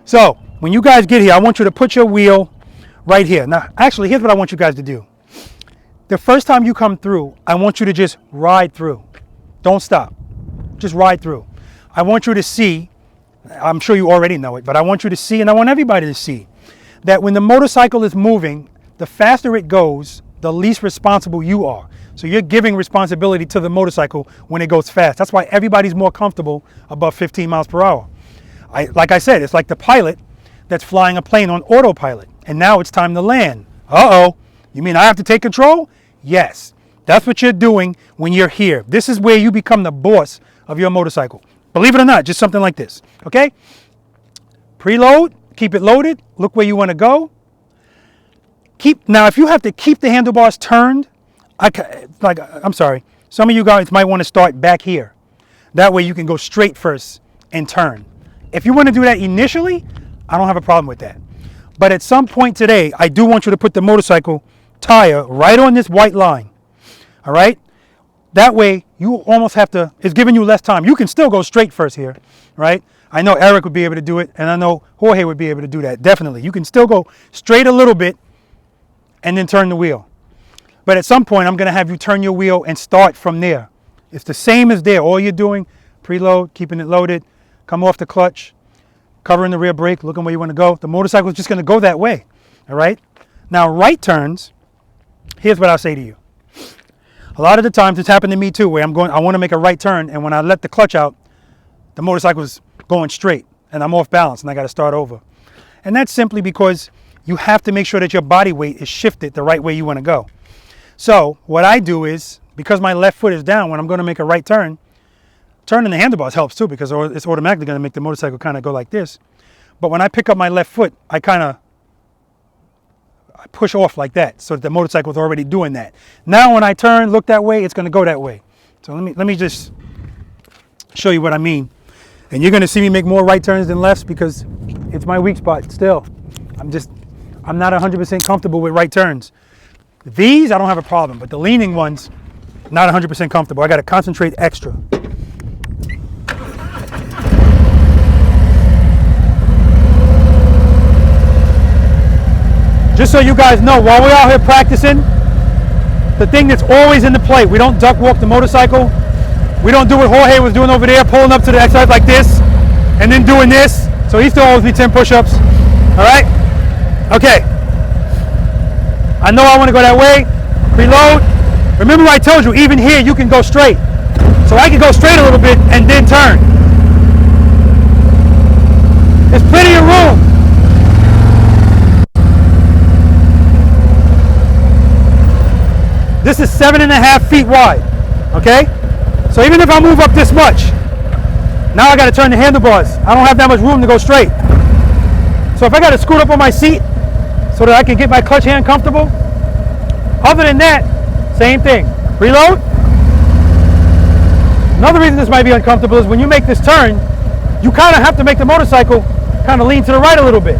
So when you guys get here, I want you to put your wheel right here. Now, actually, here's what I want you guys to do. The first time you come through, I want you to just ride through. Don't stop. Just ride through. I want you to see, I'm sure you already know it, but I want you to see, and I want everybody to see, that when the motorcycle is moving, the faster it goes, the least responsible you are. So you're giving responsibility to the motorcycle when it goes fast. That's why everybody's more comfortable above 15 miles per hour. Like I said, it's like the pilot that's flying a plane on autopilot, and now it's time to land. Uh-oh, you mean I have to take control? Yes, that's what you're doing when you're here. This is where you become the boss of your motorcycle. Believe it or not, just something like this, okay? Preload, keep it loaded, look where you want to go. Now, if you have to keep the handlebars turned, I'm sorry, some of you guys might want to start back here. That way you can go straight first and turn. If you want to do that initially, I don't have a problem with that. But at some point today, I do want you to put the motorcycle tire right on this white line. All right? That way, you almost have to, it's giving you less time. You can still go straight first here, right? I know Eric would be able to do it, and I know Jorge would be able to do that, definitely. You can still go straight a little bit and then turn the wheel. But at some point, I'm going to have you turn your wheel and start from there. It's the same as there. All you're doing, preload, keeping it loaded, come off the clutch, covering the rear brake, looking where you want to go. The motorcycle is just going to go that way, all right? Now, right turns, here's what I'll say to you. A lot of the times, it's happened to me too, where I want to make a right turn, and when I let the clutch out, the motorcycle is going straight, and I'm off balance, and I got to start over. And that's simply because you have to make sure that your body weight is shifted the right way you want to go. So what I do is, because my left foot is down when I'm going to make a right turn, turning the handlebars helps too, because it's automatically going to make the motorcycle kind of go like this. But when I pick up my left foot, I push off like that, so that the motorcycle is already doing that. Now when I turn, look that way, it's going to go that way. So let me just show you what I mean. And you're going to see me make more right turns than lefts because it's my weak spot still. I'm not 100% comfortable with right turns. These, I don't have a problem, but the leaning ones, not 100% comfortable. I got to concentrate extra. Just so you guys know, while we're out here practicing, the thing that's always in the play, we don't duck walk the motorcycle. We don't do what Jorge was doing over there, pulling up to the exercise like this, and then doing this. So he still owes me 10 push-ups. All right? Okay. I know I want to go that way. Preload. Remember I told you, even here, you can go straight. So I can go straight a little bit and then turn. There's plenty of room. This is 7.5 feet wide, okay? So even if I move up this much, now I got to turn the handlebars. I don't have that much room to go straight. So if I got to scoot up on my seat so that I can get my clutch hand comfortable, other than that, same thing. Preload. Another reason this might be uncomfortable is when you make this turn, you kind of have to make the motorcycle kind of lean to the right a little bit.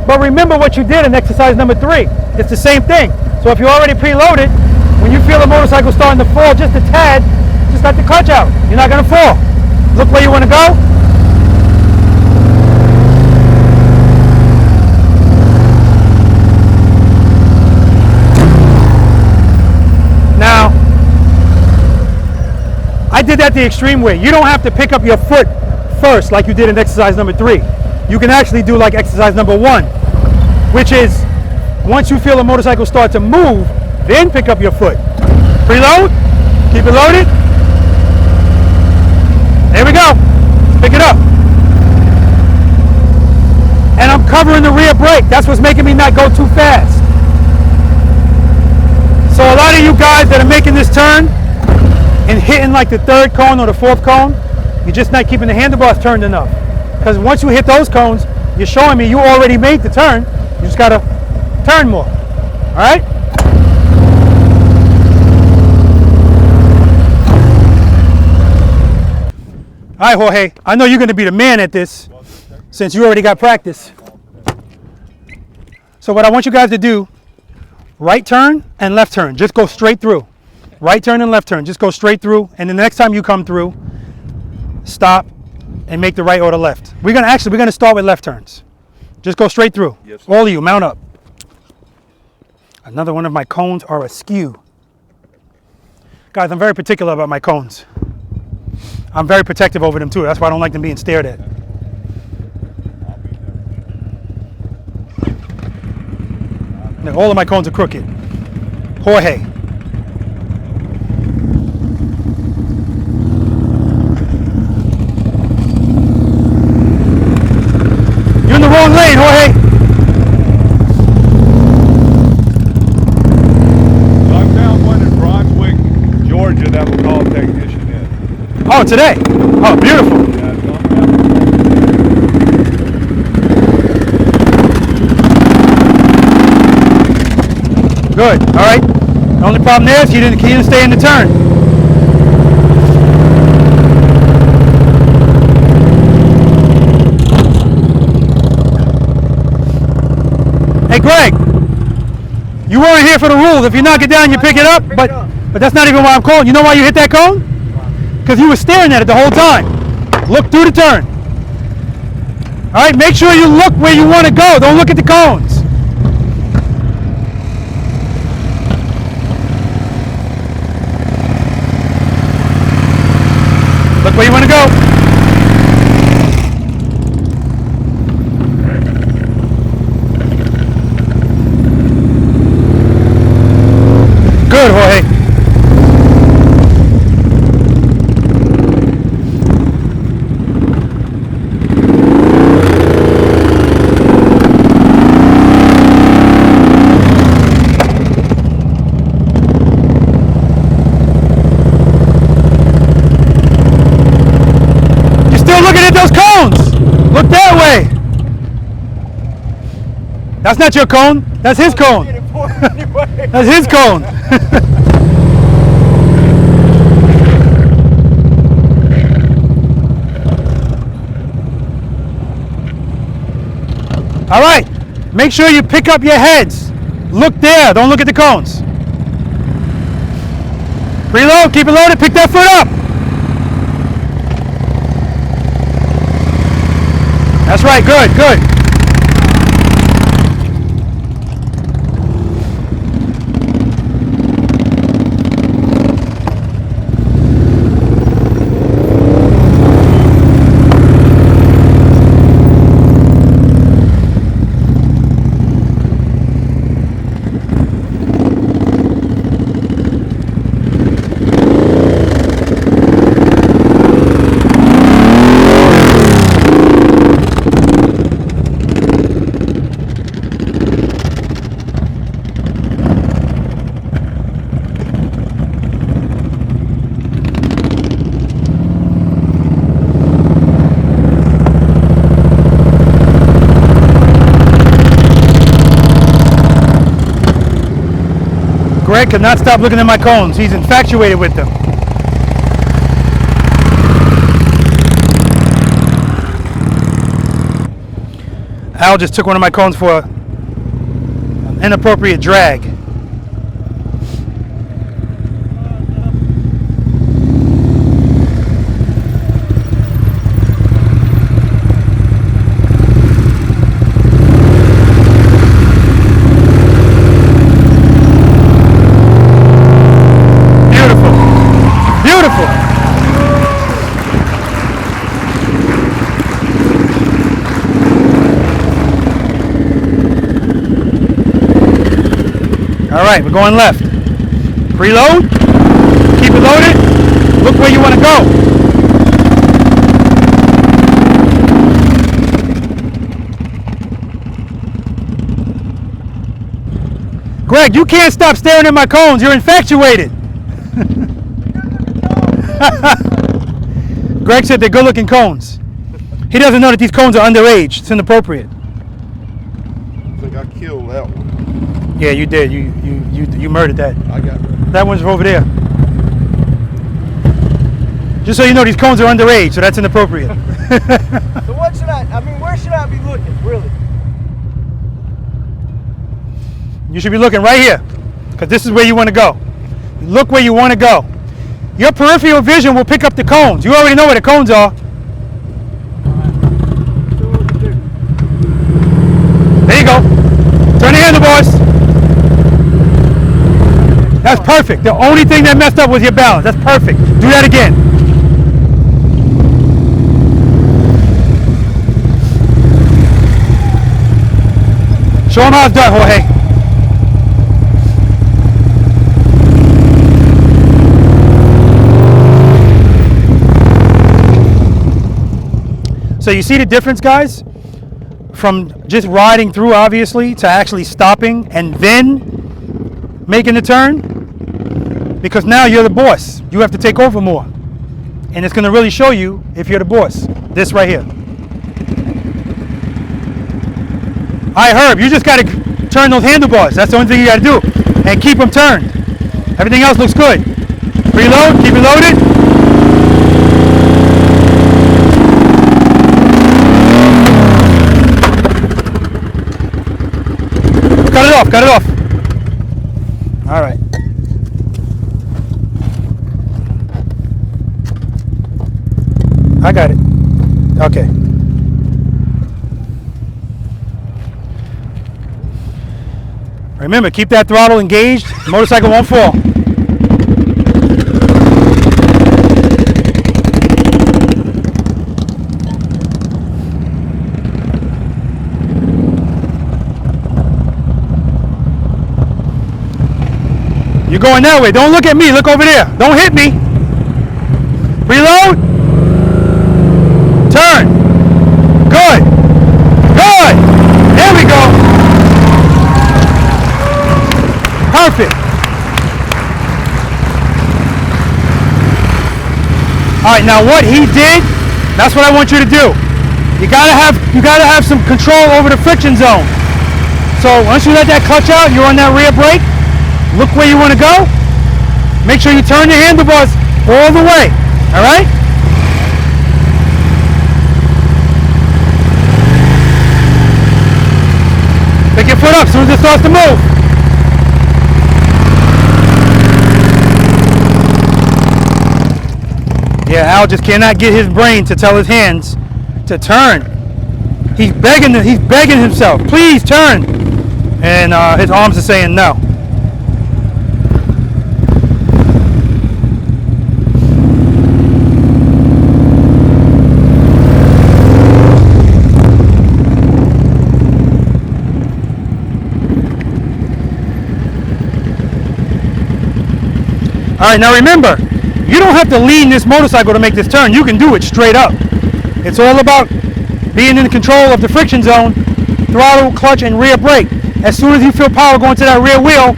But remember what you did in exercise number 3. It's the same thing. So if you're already preloaded, when you feel the motorcycle starting to fall just a tad, just let the clutch out. You're not going to fall. Look where you want to go. Now, I did that the extreme way. You don't have to pick up your foot first like you did in exercise number 3. You can actually do like exercise number 1, which is once you feel the motorcycle start to move, then pick up your foot. Preload, keep it loaded. There we go. Let's pick it up. And I'm covering the rear brake. That's what's making me not go too fast. So a lot of you guys that are making this turn and hitting like the 3rd cone or the 4th cone, you're just not keeping the handlebars turned enough. Because once you hit those cones, you're showing me you already made the turn. You just got to turn more. All right? All right, Jorge, I know you're going to be the man at this since you already got practice. So what I want you guys to do, right turn and left turn. Just go straight through. Right turn and left turn. Just go straight through. And the next time you come through, stop and make the right or the left. We're going to start with left turns. Just go straight through. Yes, all of you, mount up. Another one of my cones are askew. Guys, I'm very particular about my cones. I'm very protective over them too. That's why I don't like them being stared at. Now, all of my cones are crooked. Jorge. You're in the wrong lane, Jorge. So I found one in Brunswick, Georgia that will call a technician in. Oh, today? Oh, beautiful. Yeah, Good. All right. The only problem there is he didn't stay in the turn. Hey, Greg. You weren't here for the rules. If you knock it down, you pick it up. But But that's not even why I'm calling. You know why you hit that cone? Because you were staring at it the whole time. Look through the turn. All right, make sure you look where you want to go. Don't look at the cones. Look where you want to go. Good, Jorge. You're still looking at those cones. Look that way. That's not your cone. That's his cone. That's his cone. All right, make sure you pick up your heads. Look there, don't look at the cones. Preload, keep it loaded, pick that foot up. That's right, good, good. Greg could not stop looking at my cones. He's infatuated with them. Al just took one of my cones for an inappropriate drag. All right, we're going left. Preload, keep it loaded, look where you want to go. Greg, you can't stop staring at my cones, you're infatuated. Greg said they're good looking cones. He doesn't know that these cones are underage, it's inappropriate. I think I killed that one. Yeah, you did. You murdered that. I got rid. That one's over there. Just so you know, these cones are underage, so that's inappropriate. So what should where should I be looking, really? You should be looking right here, because this is where you want to go. Look where you want to go. Your peripheral vision will pick up the cones. You already know where the cones are. There you go. Turn the handlebars. That's perfect. The only thing that messed up was your balance. That's perfect. Do that again. Show them how it's done, Jorge. So you see the difference, guys? From just riding through, obviously, to actually stopping and then making the turn. Because now you're the boss. You have to take over more. And it's going to really show you if you're the boss. This right here. All right, Herb, you just got to turn those handlebars. That's the only thing you got to do. And keep them turned. Everything else looks good. Preload, keep it loaded. Cut it off. All right. I got it. Okay. Remember, keep that throttle engaged. The motorcycle won't fall. You're going that way. Don't look at me. Look over there. Don't hit me. Preload. Turn. Good. Good. There we go. Perfect. All right. Now what he did, that's what I want you to do. You gotta have some control over the friction zone. So once you let that clutch out, you're on that rear brake. Look where you want to go. Make sure you turn your handlebars all the way. All right? Pick your foot up as soon as it starts to move. Yeah, Al just cannot get his brain to tell his hands to turn. He's begging himself, please turn. And his arms are saying no. All right, now remember, you don't have to lean this motorcycle to make this turn. You can do it straight up. It's all about being in control of the friction zone, throttle, clutch, and rear brake. As soon as you feel power going to that rear wheel,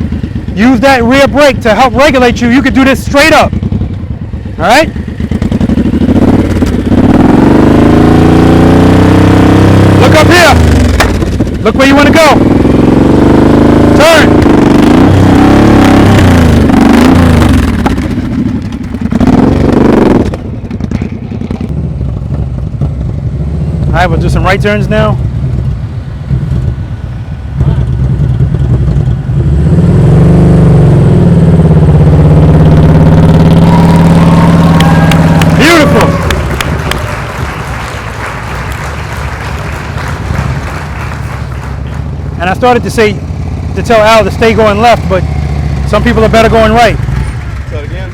use that rear brake to help regulate you. You can do this straight up. All right? Look up here. Look where you want to go. Turn. All right, we'll do some right turns now. Beautiful. And I started to tell Al to stay going left, but some people are better going right. Say that again?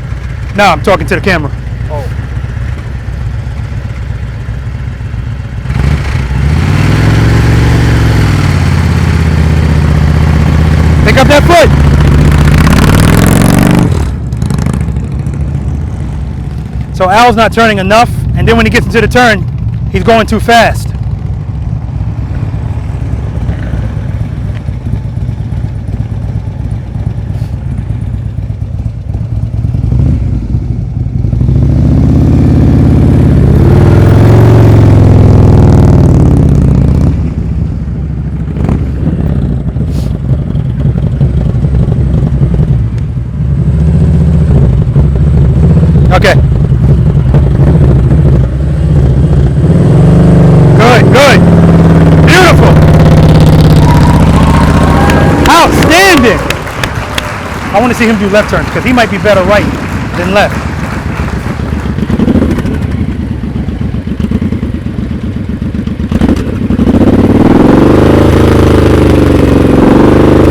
No, I'm talking to the camera. Oh. Pick up that foot. So Al's not turning enough, and then when he gets into the turn, he's going too fast. Okay. Good, good. Beautiful. Outstanding. I want to see him do left turns because he might be better right than left.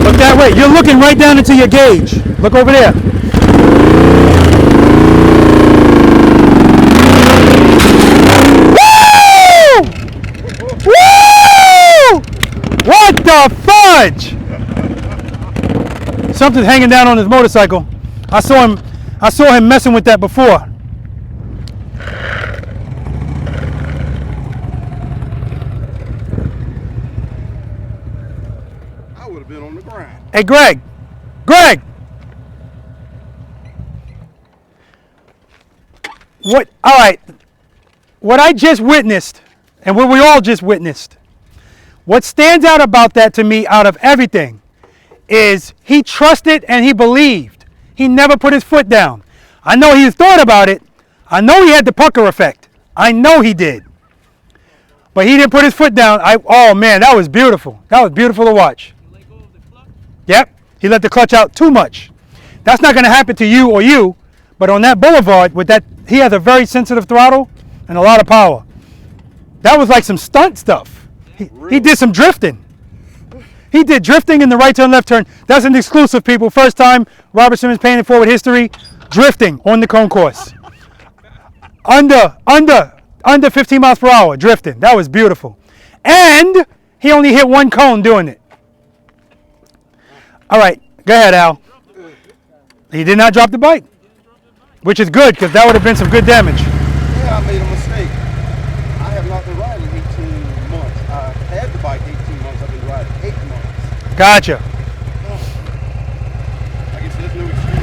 Look that way. You're looking right down into your gauge. Look over there. What the fudge? Something's hanging down on his motorcycle. I saw him messing with that before. I would have been on the ground. Hey, Greg. Greg! What, all right. What I just witnessed, and what we all just witnessed, what stands out about that to me out of everything is he trusted and he believed. He never put his foot down. I know he thought about it. I know he had the pucker effect. I know he did. But he didn't put his foot down. Oh man, that was beautiful. That was beautiful to watch. You let go of the clutch? Yep, he let the clutch out too much. That's not going to happen to you or you, but on that boulevard with that, he has a very sensitive throttle. and a lot of power. That was like some stunt stuff. He did some drifting. He did drifting in the right turn, left turn. That's an exclusive, people. First time Robert Simmons paying it forward history, drifting on the cone course. Under 15 miles per hour, drifting. That was beautiful. And he only hit one cone doing it. All right, go ahead, Al. He did not drop the bike, which is good because that would have been some good damage. Yeah, I made a mistake. I have not been riding 18 months. I had the bike 18 months. I've been riding 8 months. Gotcha. I guess there's no excuse.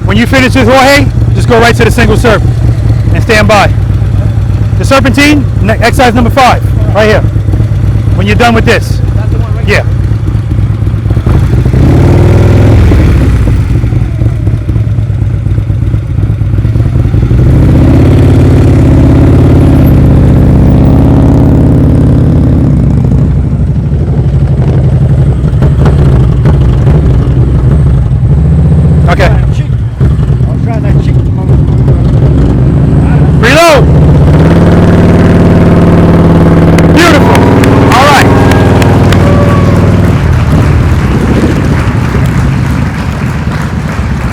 When you finish this, Jorge, just go right to the single serp and stand by. The serpentine, exercise number 5, right here. When you're done with this. Yeah. Okay. Preload. Beautiful. All right.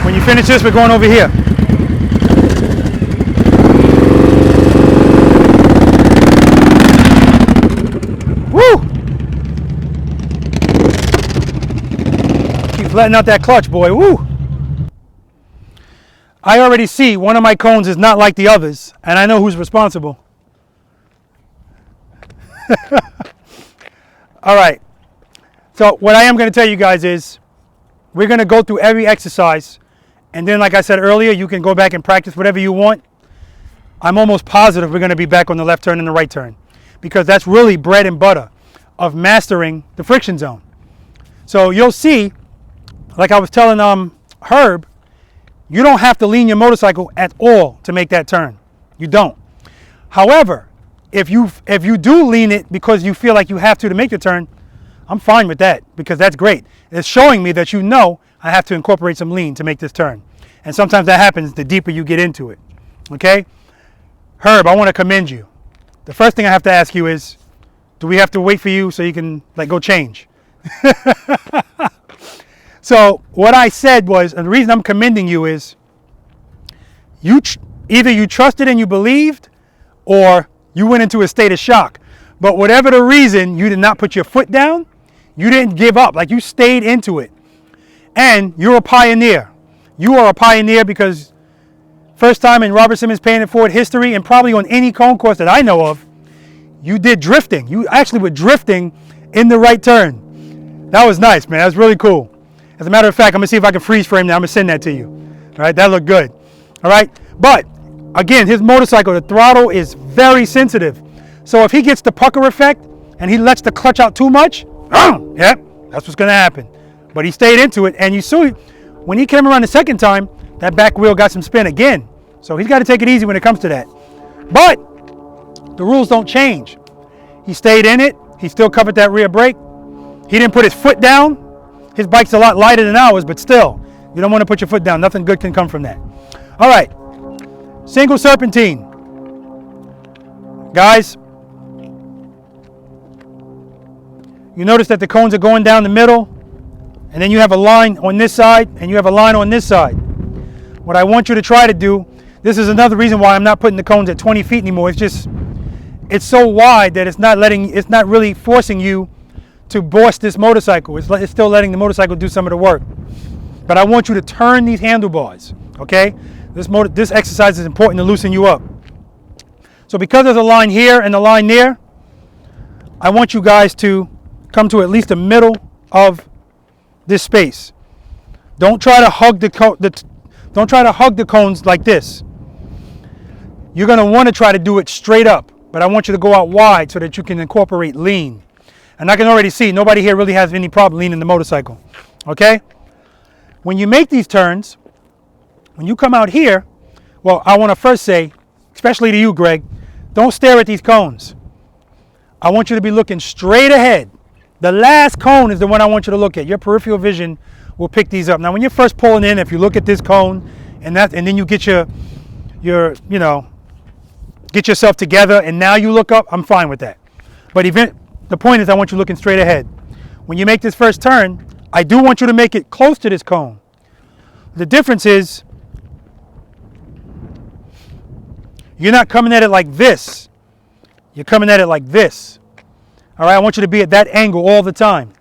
When you finish this, we're going over here. Woo! Keep letting out that clutch, boy. Woo! I already see one of my cones is not like the others, and I know who's responsible. All right. So what I am going to tell you guys is we're going to go through every exercise, and then like I said earlier, you can go back and practice whatever you want. I'm almost positive we're going to be back on the left turn and the right turn because that's really bread and butter of mastering the friction zone. So you'll see, like I was telling Herb, you don't have to lean your motorcycle at all to make that turn. You don't. However, if you do lean it because you feel like you have to make the turn, I'm fine with that because that's great. It's showing me that you know I have to incorporate some lean to make this turn. And sometimes that happens the deeper you get into it. Okay? Herb, I want to commend you. The first thing I have to ask you is, do we have to wait for you so you can go change? So what I said was, and the reason I'm commending you is, either you trusted and you believed, or you went into a state of shock. But whatever the reason, you did not put your foot down. You didn't give up. Like, you stayed into it. And you're a pioneer. You are a pioneer because first time in Robert Simmons paying it forward history, and probably on any cone course that I know of, you did drifting. You actually were drifting in the right turn. That was nice, man. That was really cool. As a matter of fact, I'm going to see if I can freeze frame that. I'm going to send that to you. All right, that looked good. All right, but again, his motorcycle, the throttle is very sensitive. So if he gets the pucker effect and he lets the clutch out too much, yeah, that's what's going to happen. But he stayed into it, and you saw when he came around the second time, that back wheel got some spin again. So he's got to take it easy when it comes to that. But the rules don't change. He stayed in it. He still covered that rear brake. He didn't put his foot down. His bike's a lot lighter than ours, but still, you don't want to put your foot down. Nothing good can come from that. All right, single serpentine. Guys, you notice that the cones are going down the middle, and then you have a line on this side, and you have a line on this side. What I want you to try to do, this is another reason why I'm not putting the cones at 20 feet anymore. It's so wide that it's not really forcing you to boss this motorcycle. It's still letting the motorcycle do some of the work. But I want you to turn these handlebars, okay? This exercise is important to loosen you up. So because there's a line here and a line there, I want you guys to come to at least the middle of this space. Don't try to hug don't try to hug the cones like this. You're going to want to try to do it straight up, but I want you to go out wide so that you can incorporate lean. And I can already see nobody here really has any problem leaning the motorcycle. Okay? When you make these turns, when you come out here, well, I want to first say, especially to you, Greg, don't stare at these cones. I want you to be looking straight ahead. The last cone is the one I want you to look at. Your peripheral vision will pick these up. Now, when you're first pulling in, if you look at this cone and then you get your get yourself together and now you look up, I'm fine with that. But the point is I want you looking straight ahead. When you make this first turn, I do want you to make it close to this cone. The difference is you're not coming at it like this. You're coming at it like this. All right, I want you to be at that angle all the time.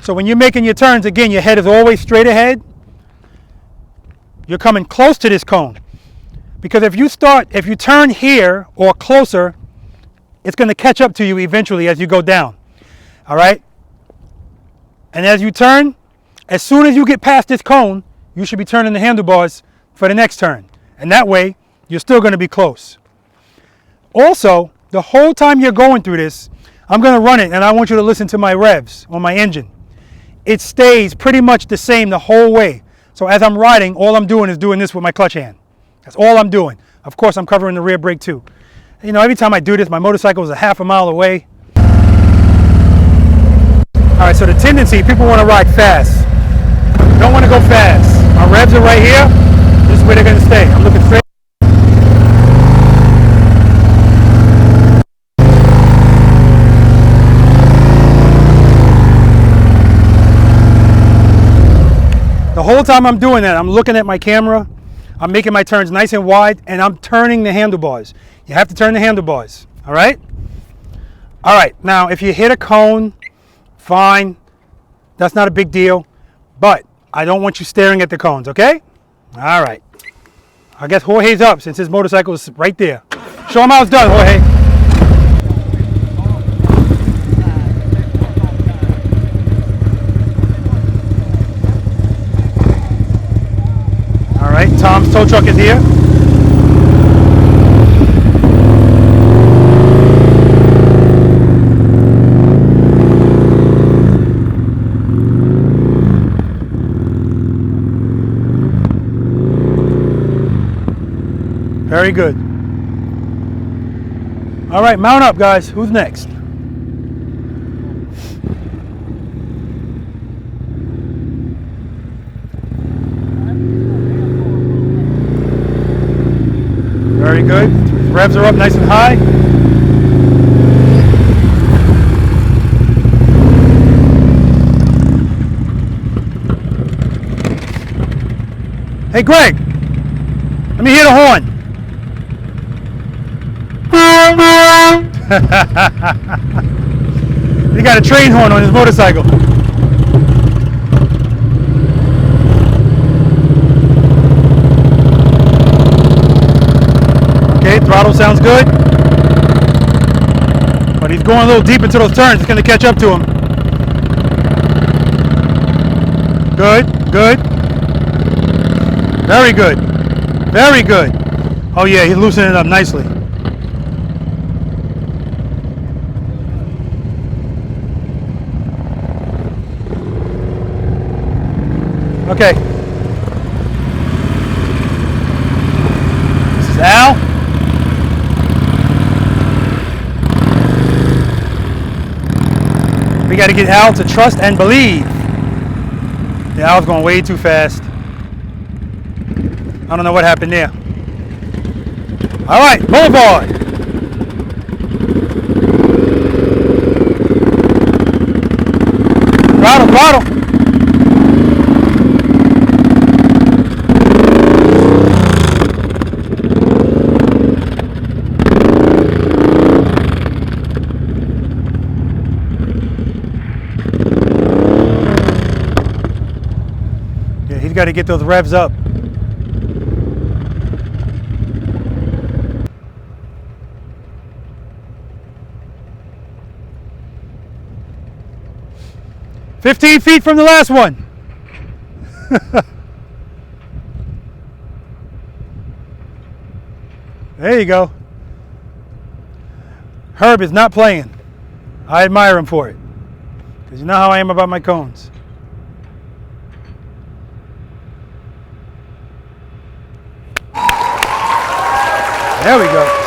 So when you're making your turns, again, your head is always straight ahead. You're coming close to this cone. Because if you turn here or closer, it's going to catch up to you eventually as you go down. All right? And as you turn, as soon as you get past this cone, you should be turning the handlebars for the next turn. And that way, you're still going to be close. Also, the whole time you're going through this, I'm going to run it and I want you to listen to my revs on my engine. It stays pretty much the same the whole way. So as I'm riding, all I'm doing is doing this with my clutch hand. That's all I'm doing. Of course, I'm covering the rear brake too. You know, every time I do this, my motorcycle is a half a mile away. All right, so the tendency, people want to ride fast. You don't want to go fast. My revs are right here. This is where they're going to stay. I'm looking straight. The whole time I'm doing that, I'm looking at my camera, I'm making my turns nice and wide, and I'm turning the handlebars. You have to turn the handlebars, all right? All right, now if you hit a cone, fine, that's not a big deal, but I don't want you staring at the cones, okay? All right. I guess Jorge's up since his motorcycle is right there. Show him how it's done, Jorge. All right, Tom's tow truck is here. Very good. All right, mount up, guys. Who's next? Very good. Revs are up nice and high. Hey, Greg, let me hear the horn. He got a train horn on his motorcycle. Okay, throttle sounds good. But he's going a little deep into those turns. It's going to catch up to him. Good, good. Very good. Very good. Oh yeah, he's loosening it up nicely. Okay. This is Al. We got to get Al to trust and believe. Yeah, Al's going way too fast. I don't know what happened there. All right, boulevard. Throttle, throttle. Yeah, he's got to get those revs up. "15 feet from the last one." There you go. Herb is not playing. I admire him for it. Because you know how I am about my cones. There we go.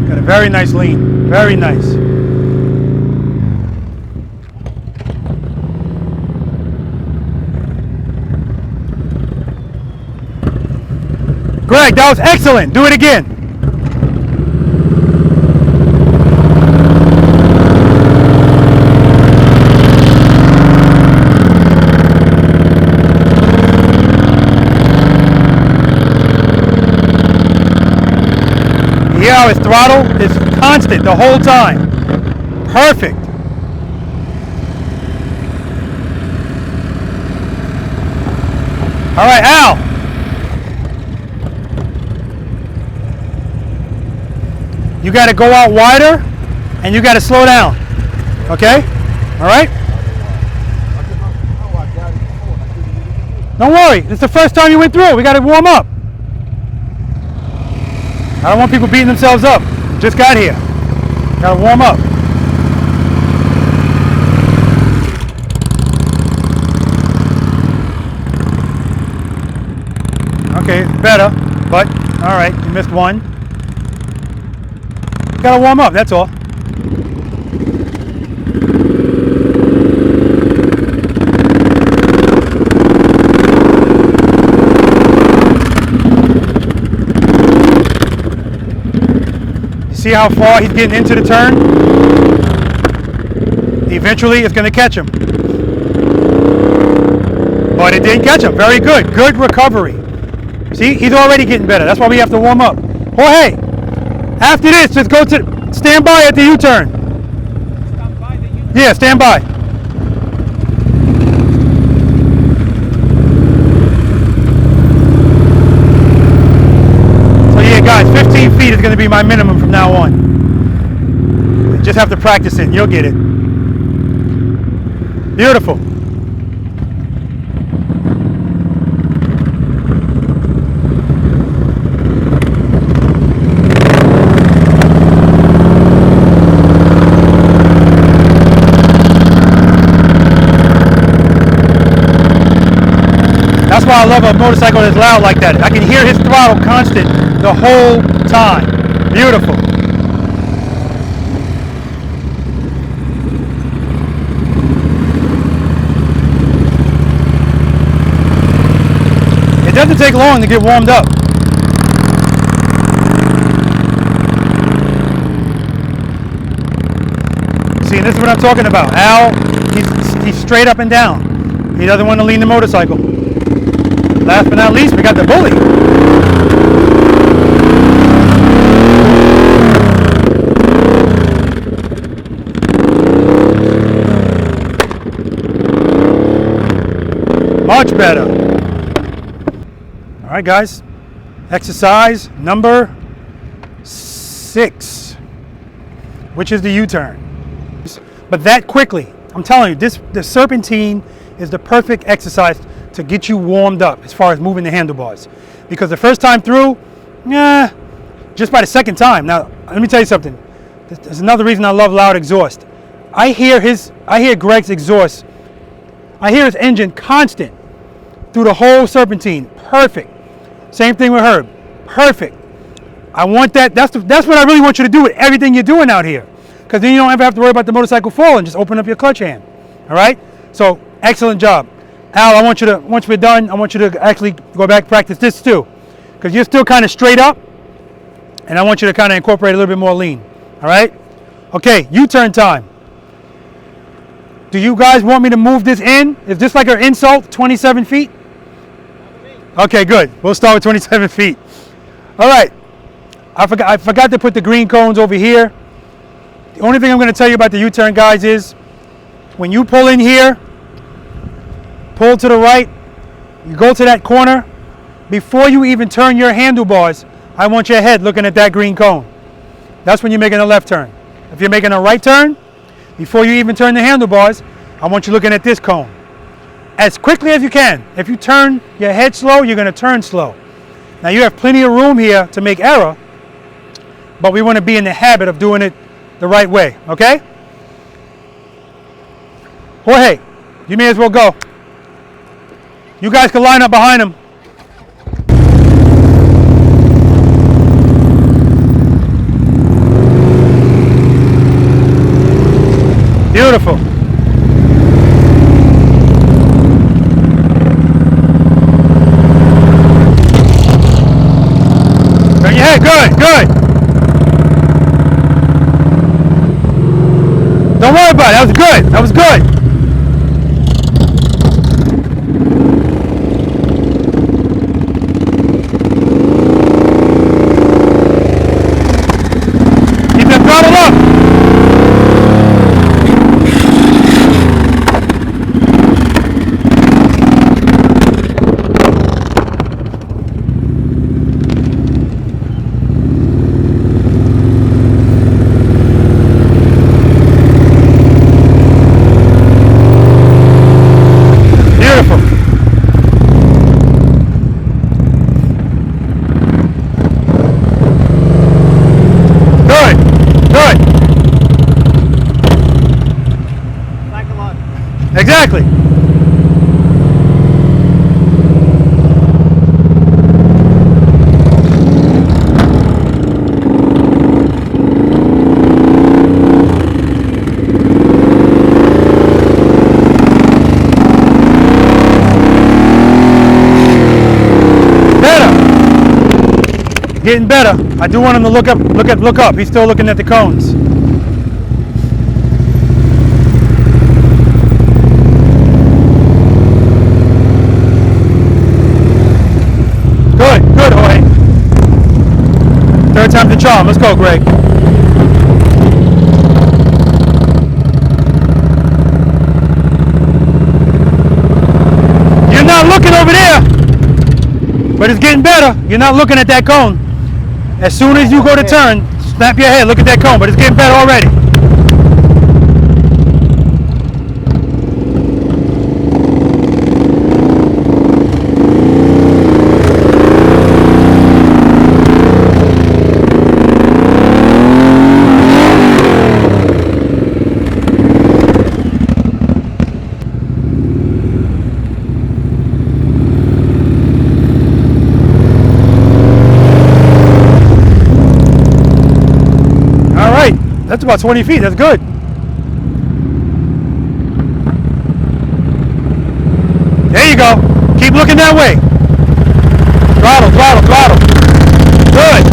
Got a very nice lean. Very nice. Greg, that was excellent. Do it again. You hear how his throttle is constant the whole time. Perfect. All right, Al. You got to go out wider and you got to slow down. Okay? All right? Don't worry. It's the first time you went through it. We got to warm up. I don't want people beating themselves up. Just got here. Got to warm up. Okay, better, but all right, you missed one. Gotta warm up, that's all. You see how far he's getting into the turn? Eventually it's gonna catch him. But it didn't catch him, very good, good recovery. See, he's already getting better, that's why we have to warm up. Jorge! After this, just go to, stand by at the U-turn. Stand by the U-turn? Yeah, stand by. So yeah, guys, 15 feet is going to be my minimum from now on. You just have to practice it, and you'll get it. Beautiful. That's why I love a motorcycle that's loud like that. I can hear his throttle constant the whole time. Beautiful. It doesn't take long to get warmed up. See, this is what I'm talking about. Al, he's straight up and down. He doesn't want to lean the motorcycle. Last but not least, we got the bully. Much better. All right, guys. Exercise number 6, which is the U-turn. But that quickly, I'm telling you, the serpentine is the perfect exercise to get you warmed up as far as moving the handlebars. Because the first time through, just by the second time. Now, let me tell you something. There's another reason I love loud exhaust. I hear Greg's exhaust. I hear his engine constant through the whole serpentine. Perfect. Same thing with Herb. Perfect. I want that. That's what I really want you to do with everything you're doing out here. Because then you don't ever have to worry about the motorcycle falling. Just open up your clutch hand. All right? So, excellent job. Al, I want you to, once we're done, I want you to actually go back and practice this too. Because you're still kind of straight up, and I want you to kind of incorporate a little bit more lean. All right? Okay, U-turn time. Do you guys want me to move this in? Is this like an insult, 27 feet? Okay, good. We'll start with 27 feet. All right. I forgot to put the green cones over here. The only thing I'm going to tell you about the U-turn, guys, is when you pull in here, pull to the right, You go to that corner. Before you even turn your handlebars, I want your head looking at that green cone. That's when you're making a left turn. If you're making a right turn, before you even turn the handlebars, I want you looking at this cone. As quickly as you can. If you turn your head slow, you're going to turn slow. Now you have plenty of room here to make error, but we want to be in the habit of doing it the right way, okay? Jorge, you may as well go. You guys can line up behind him. Beautiful. Turn your head, good, good. Don't worry about it, that was good, that was good. Keep that throttle up. Exactly. Better. Getting better. I do want him to look up. Look up. He's still looking at the cones. Good, Jorge. Third time's the charm. Let's go, Greg. You're not looking over there, but it's getting better. You're not looking at that cone. As soon as you go to turn, snap your head, look at that cone, but it's getting better already. That's about 20 feet, that's good. There you go. Keep looking that way. Throttle, throttle, throttle. Good.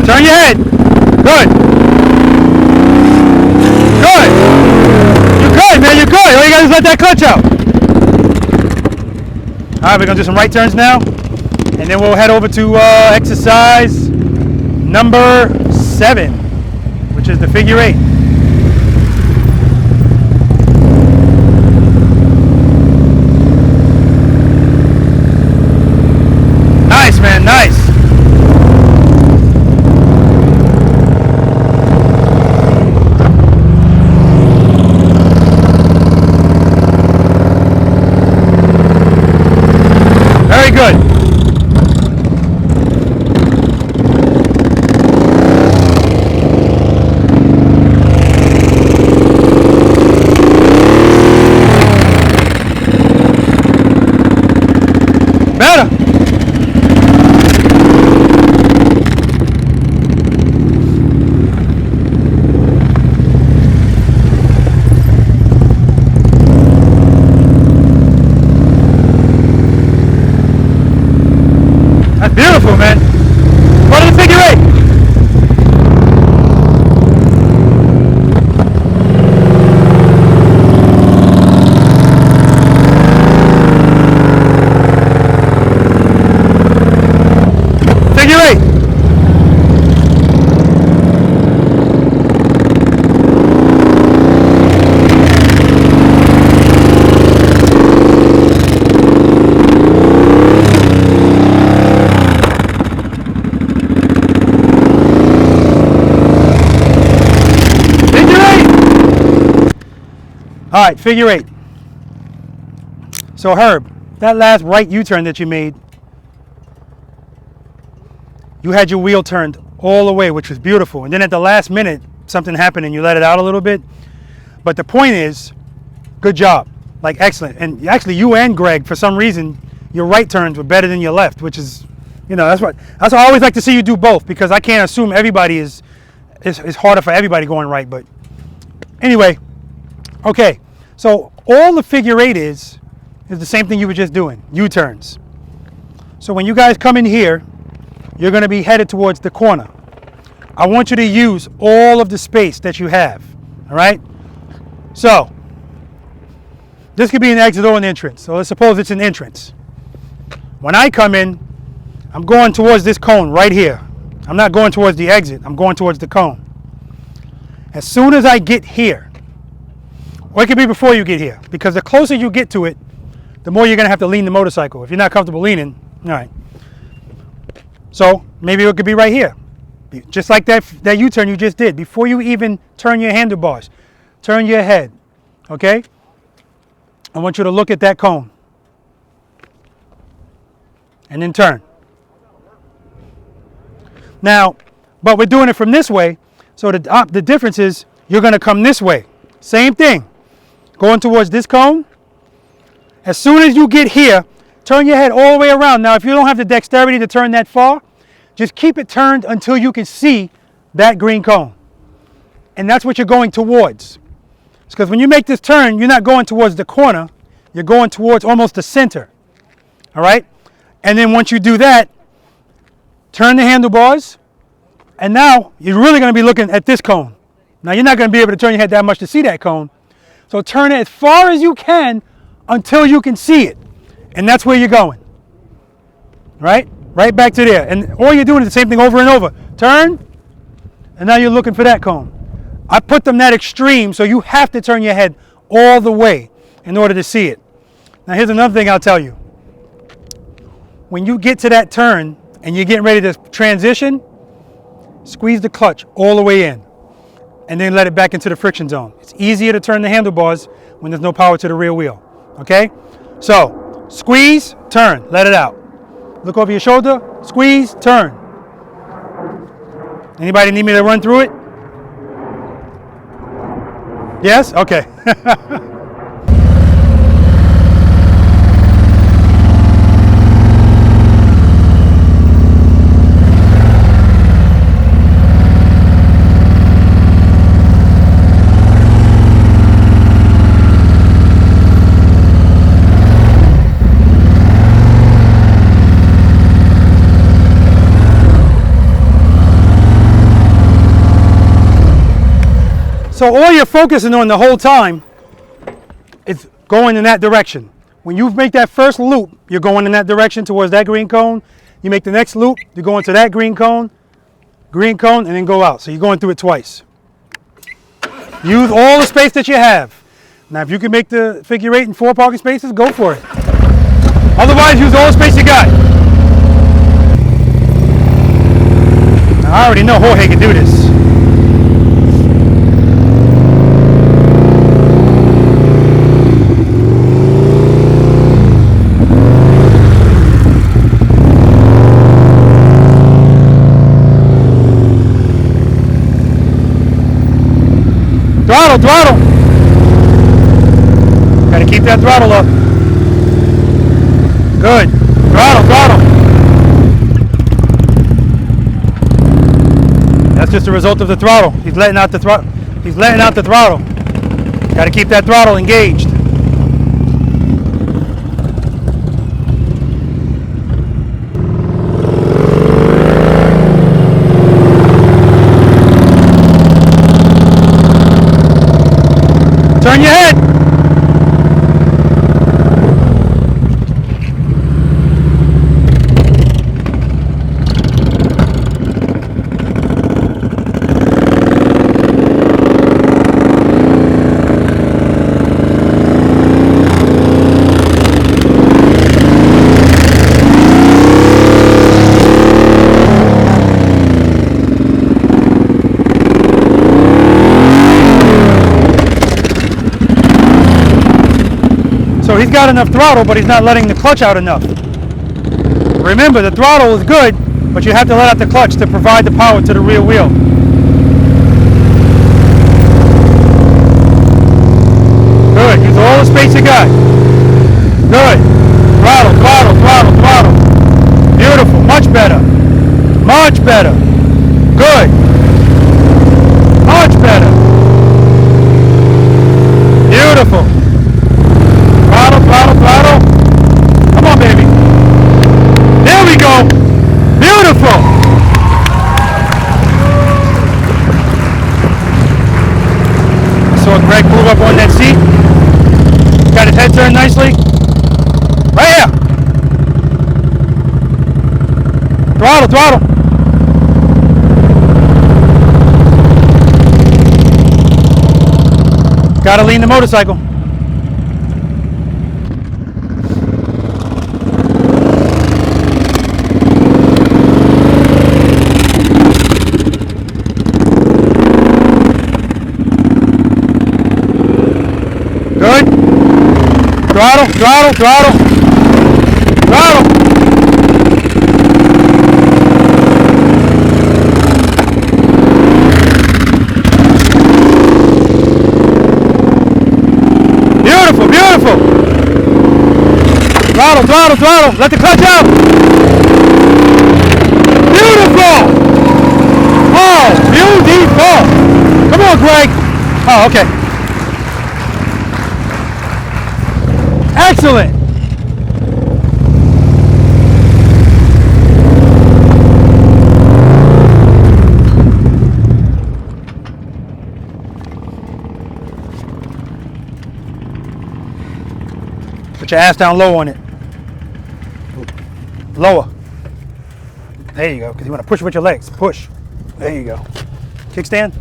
Turn your head. Good. Man, you're good. All you gotta do is let that clutch out. All right, we're gonna do some right turns now, and then we'll head over to exercise number 7, which is the figure 8. Nice, man, nice. Very good. Better. That's beautiful, man. Go to the figure 8. Figure 8. All right, figure 8. So Herb, that last right U-turn that you made, you had your wheel turned all the way, which was beautiful. And then at the last minute, something happened and you let it out a little bit. But the point is, good job, like excellent. And actually you and Greg, for some reason, your right turns were better than your left, which is, you know, that's what I always like to see you do both, because I can't assume everybody is harder for everybody going right. But anyway, okay. So all the figure 8 is the same thing you were just doing, U-turns. So when you guys come in here, you're going to be headed towards the corner. I want you to use all of the space that you have, all right? So this could be an exit or an entrance. So let's suppose it's an entrance. When I come in, I'm going towards this cone right here. I'm not going towards the exit. I'm going towards the cone. As soon as I get here, or it could be before you get here, because the closer you get to it, the more you're going to have to lean the motorcycle. If you're not comfortable leaning, all right. So maybe it could be right here. Just like that U-turn you just did. Before you even turn your handlebars, turn your head, okay? I want you to look at that cone. And then turn. Now, but we're doing it from this way, so the difference is you're going to come this way. Same thing. Going towards this cone. As soon as you get here, turn your head all the way around. Now, if you don't have the dexterity to turn that far, just keep it turned until you can see that green cone. And that's what you're going towards. Because when you make this turn, you're not going towards the corner. You're going towards almost the center. All right? And then once you do that, turn the handlebars. And now you're really going to be looking at this cone. Now, you're not going to be able to turn your head that much to see that cone. So turn it as far as you can until you can see it. And that's where you're going. Right? Right back to there. And all you're doing is the same thing over and over. Turn, and now you're looking for that cone. I put them that extreme, so you have to turn your head all the way in order to see it. Now here's another thing I'll tell you. When you get to that turn and you're getting ready to transition, squeeze the clutch all the way in and then let it back into the friction zone. It's easier to turn the handlebars when there's no power to the rear wheel. Okay? So, squeeze, turn, let it out. Look over your shoulder, squeeze, turn. Anybody need me to run through it? Yes? Okay. So all you're focusing on the whole time is going in that direction. When you make that first loop, you're going in that direction towards that green cone. You make the next loop, you're going to that green cone, and then go out. So you're going through it twice. Use all the space that you have. Now if you can make the figure 8 and 4 parking spaces, go for it. Otherwise, use all the space you got. Now, I already know Jorge can do this. Throttle. Got to keep that throttle up. Good. Throttle. That's just a result of the throttle. He's letting out the throttle. Got to keep that throttle engaged. Turn your head. he's got enough throttle, but he's not letting the clutch out enough. Remember, the throttle is good, but you have to let out the clutch to provide the power to the rear wheel. Good. Use all the space you got. Good. Throttle, throttle, throttle, throttle. Beautiful. Much better. Much better. Good. Much better. Beautiful. Throttle, throttle, throttle. Come on, baby. There we go. Beautiful. So Greg move up on that seat. Got his head turned nicely. Right here. Throttle, throttle. Gotta lean the motorcycle. Good. Throttle, throttle, throttle. Throttle. Beautiful, beautiful. Throttle, throttle, throttle. Let the clutch out. Beautiful. Oh, beautiful. Come on, Greg. Oh, okay. Excellent. Put your ass down low on it. Lower. There you go, because you want to push with your legs. Push. There you go. Kickstand.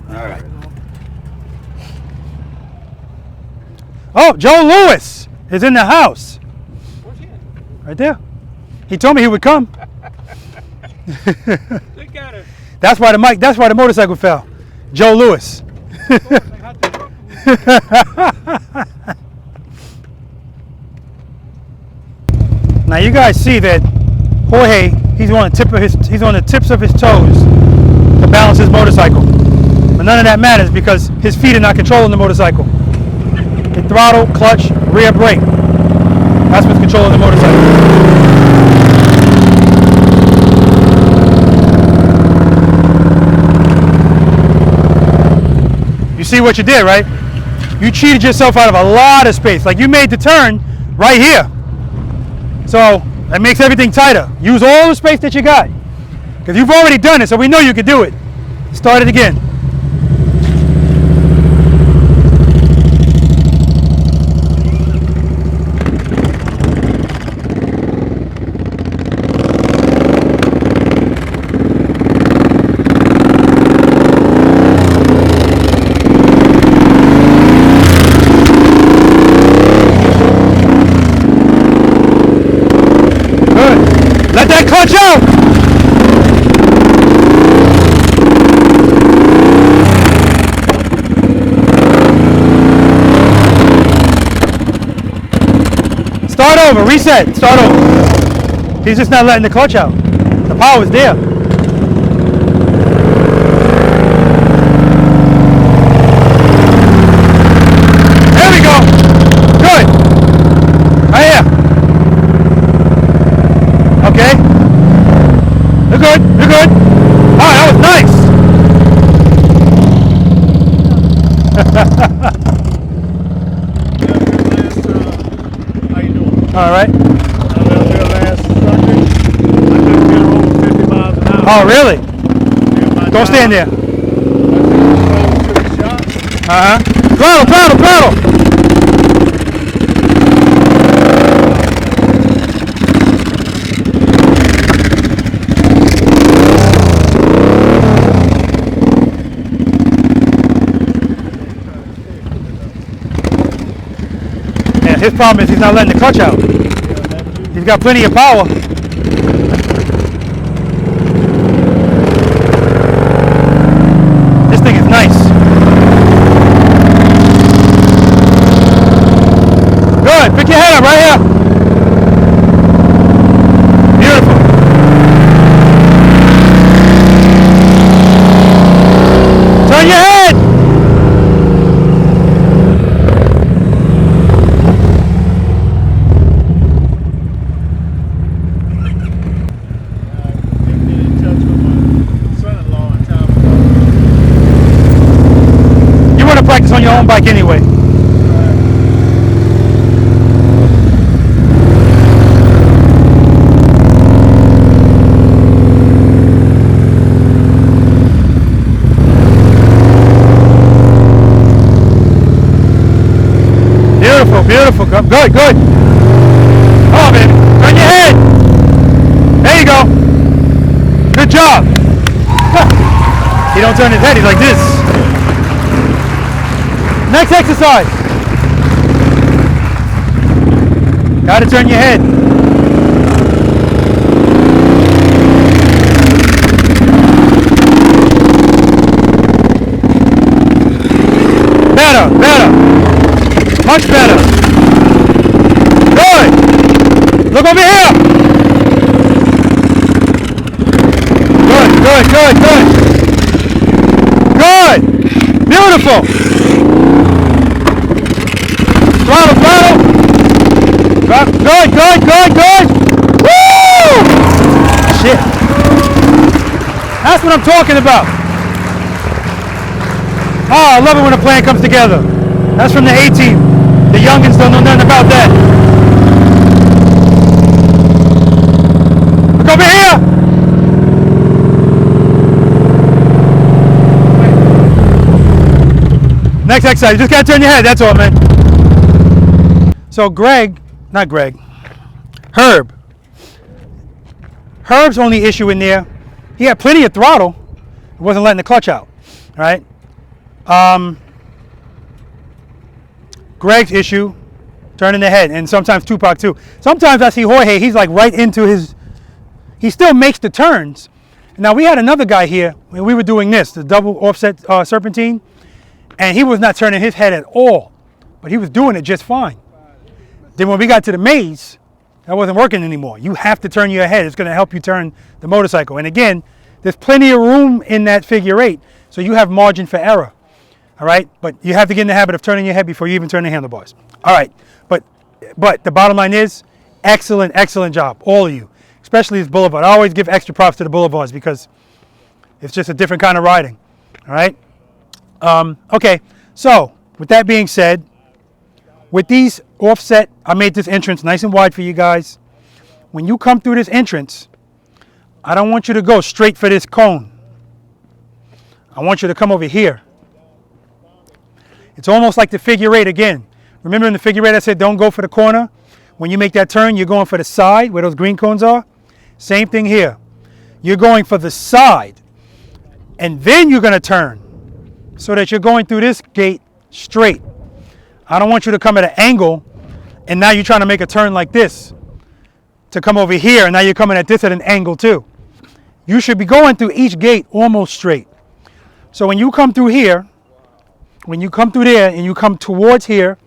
All right. Oh, Joe Lewis is in the house. Where's he at? Right there. He told me he would come. They got it. That's why the motorcycle fell. Joe Lewis. Now you guys see that Jorge, he's on the tips of his toes to balance his motorcycle. But none of that matters because his feet are not controlling the motorcycle. The throttle, clutch, rear brake. That's what's controlling the motorcycle. You see what you did, right? You cheated yourself out of a lot of space. Like you made the turn right here. So that makes everything tighter. Use all the space that you got. Because you've already done it, so we know you can do it. Start it again. Let that clutch out! Start over, reset, start over. He's just not letting the clutch out. The power is there. There we go. Good. Right here. Okay. You're good. You're good. All right, that was nice. How you doing? All right. I was there last Sunday. I couldn't get over 50 miles an hour. Oh, really? Don't stand there. Uh-huh. Throttle, throttle, throttle. His problem is he's not letting the clutch out. He's got plenty of power. This thing is nice. your head up right here. Beautiful. Turn your head. You want to practice on your own bike anyway. Beautiful, good, good. Come on, baby. Turn your head. There you go. Good job. He don't turn his head, he's like this. Next exercise. Gotta turn your head. Better, better. Much better. Good. Look over here. Good, good, good, good. Good. Beautiful. Throttle, throttle. Good, good, good, good. Woo! Shit. That's what I'm talking about. Oh, I love it when a plan comes together. That's from the A-team. The youngins don't know nothing about that. Look over here. Next exercise, you just gotta turn your head, that's all, man. So Herb's only issue in there, he had plenty of throttle, he wasn't letting the clutch out, all right? Greg's issue, turning the head, and sometimes Tupac too. Sometimes I see Jorge, he's like right into his, he still makes the turns. Now we had another guy here, when we were doing this, the double offset serpentine, and he was not turning his head at all, but he was doing it just fine. Then when we got to the maze, that wasn't working anymore. You have to turn your head. It's going to help you turn the motorcycle. And again, there's plenty of room in that figure eight, so you have margin for error. All right, but you have to get in the habit of turning your head before you even turn the handlebars. All right, but the bottom line is, excellent, excellent job, all of you, especially this Boulevard. I always give extra props to the Boulevards because it's just a different kind of riding. All right. Okay, so with that being said, with these offset, I made this entrance nice and wide for you guys. When you come through this entrance, I don't want you to go straight for this cone. I want you to come over here. It's almost like the figure eight again. Remember in the figure eight I said don't go for the corner? When you make that turn, you're going for the side where those green cones are. Same thing here. You're going for the side, and then you're going to turn so that you're going through this gate straight. I don't want you to come at an angle and now you're trying to make a turn like this to come over here, and now you're coming at this at an angle too. You should be going through each gate almost straight. So when you come through here, when you come through there and you come towards here,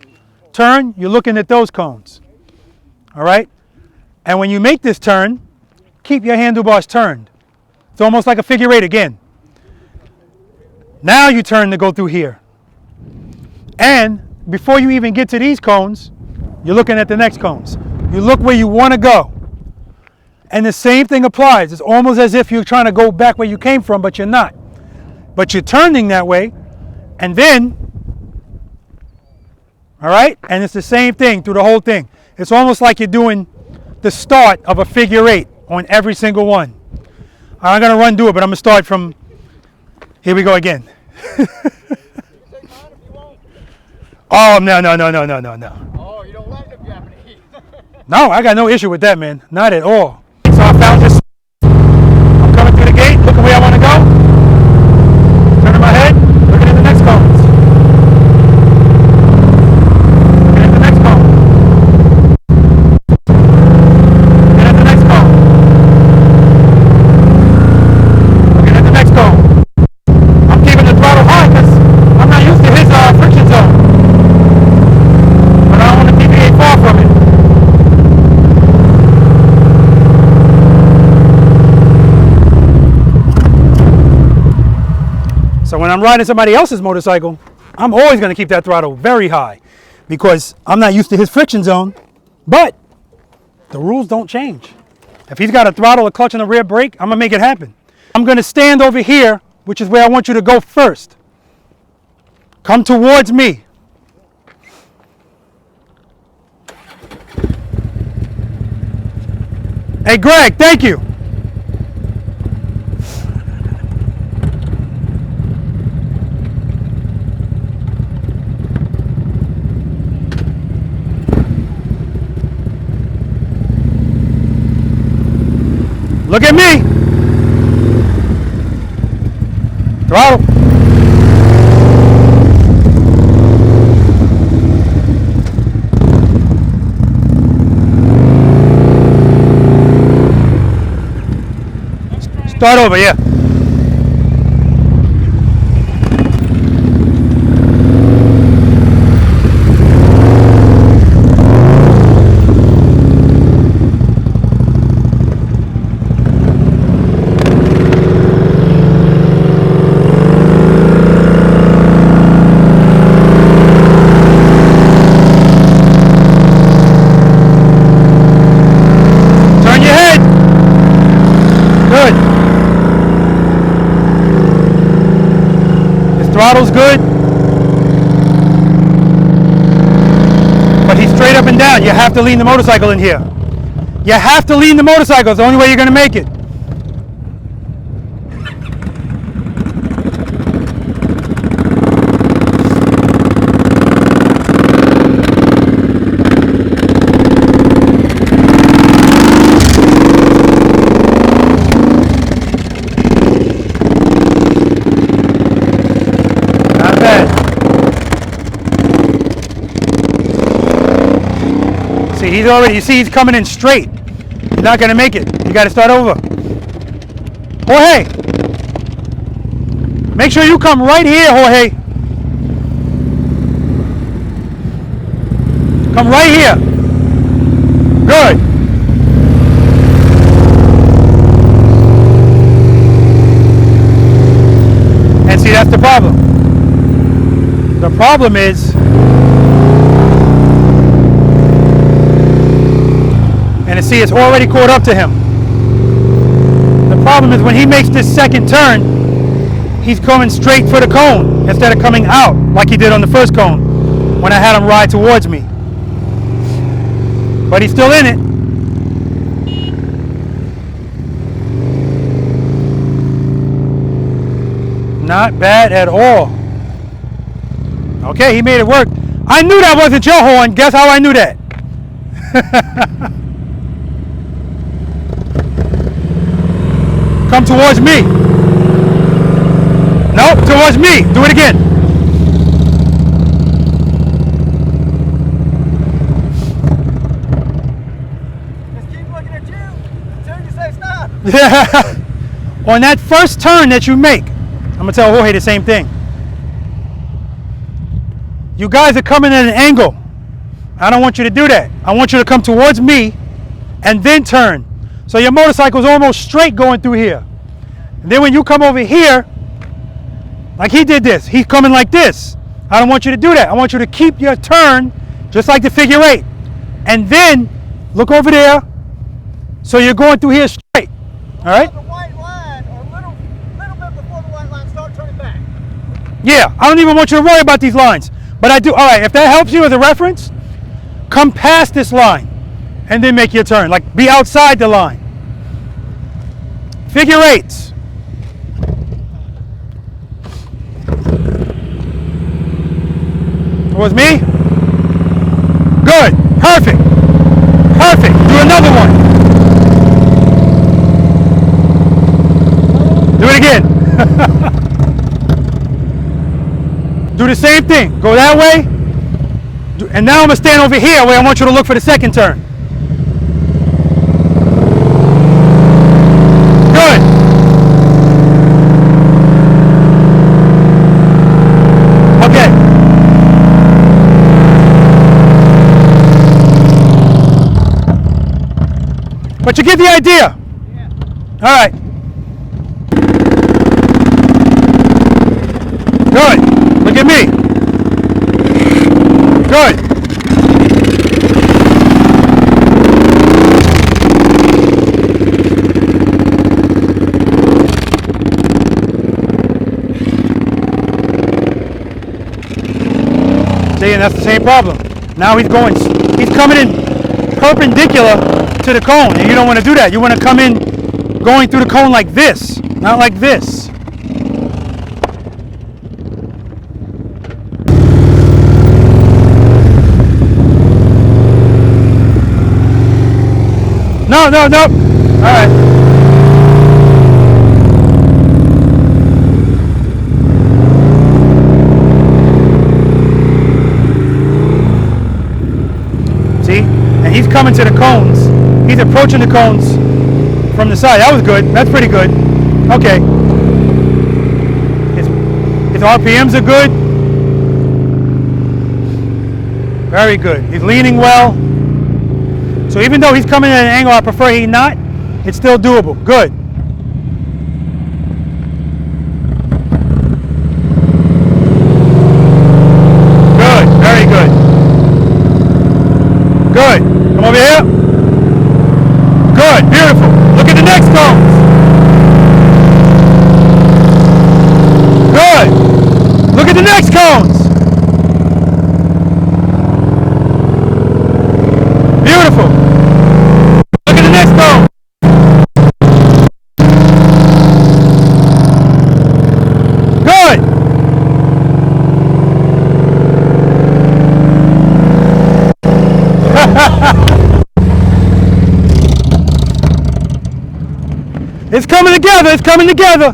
turn, you're looking at those cones. All right? And when you make this turn, keep your handlebars turned. It's almost like a figure eight again. Now you turn to go through here. And before you even get to these cones, you're looking at the next cones. You look where you want to go. And the same thing applies. It's almost as if you're trying to go back where you came from, but you're not. But you're turning that way, and then, all right? And it's the same thing through the whole thing. It's almost like you're doing the start of a figure eight on every single one. I'm going to run through it, but I'm going to start from, here we go again. Oh, no. Oh, you don't like the Japanese. No, I got no issue with that, man. Not at all. So I found this. I'm coming through the gate, looking where I want to go. Turning my head, looking at the next cones. Looking at the next cone. Looking at the next cone. Looking at the next cone. I'm keeping the throttle high because I'm not used to his friction zone. But I don't want to deviate far from it. when I'm riding somebody else's motorcycle, I'm always going to keep that throttle very high because I'm not used to his friction zone. But the rules don't change. If he's got a throttle, a clutch, and a rear brake, I'm going to make it happen. I'm going to stand over here, which is where I want you to go first. Come towards me. Hey, Greg, thank you. Look at me. Throttle. Start over, yeah. Turn your head. Good. Throttle's good, but he's straight up and down. You have to lean the motorcycle in here. You have to lean the motorcycle. It's the only way you're going to make it. He's already, you see he's coming in straight. You're not going to make it. You got to start over. Jorge, make sure you come right here, Jorge. Come right here. Good. And see, that's the problem. The problem is, and see, it's already caught up to him. The problem is when he makes this second turn, he's coming straight for the cone instead of coming out like he did on the first cone when I had him ride towards me. But he's still in it. Not bad at all. Okay, he made it work. I knew that wasn't your horn. Guess how I knew that? Come towards me. Nope, towards me. Do it again. Just keep looking at you until you say stop. Yeah. On that first turn that you make, I'm going to tell Jorge the same thing. You guys are coming at an angle. I don't want you to do that. I want you to come towards me and then turn. So your motorcycle's almost straight going through here. And then when you come over here, like he did this, he's coming like this. I don't want you to do that. I want you to keep your turn just like the figure eight. And then look over there. So you're going through here straight. All right? The white line, or a little bit before the white line, start turning back. Yeah, I don't even want you to worry about these lines. But I do. All right, if that helps you as a reference, come past this line and then make your turn. Like, be outside the line. Figure eights. Towards me. Good. Perfect. Perfect. Do another one. Do it again. Do the same thing. Go that way. And now I'm going to stand over here where I want you to look for the second turn. Good. Okay. But you get the idea. Yeah. All right. Look at me. Good. See, and that's the same problem. Now he's coming in perpendicular to the cone, and you don't want to do that. You want to come in going through the cone like this, not like this. No, no, no. All right. See? And he's coming to the cones. He's approaching the cones from the side. That was good. That's pretty good. Okay. His RPMs are good. Very good. He's leaning well. So even though he's coming at an angle I prefer he not, it's still doable. Good. Good. Very good. Good. Come over here. Good. Beautiful. Look at the next cones. Good. Look at the next cones. Beautiful. Look at the next cone. Good. It's coming together. It's coming together.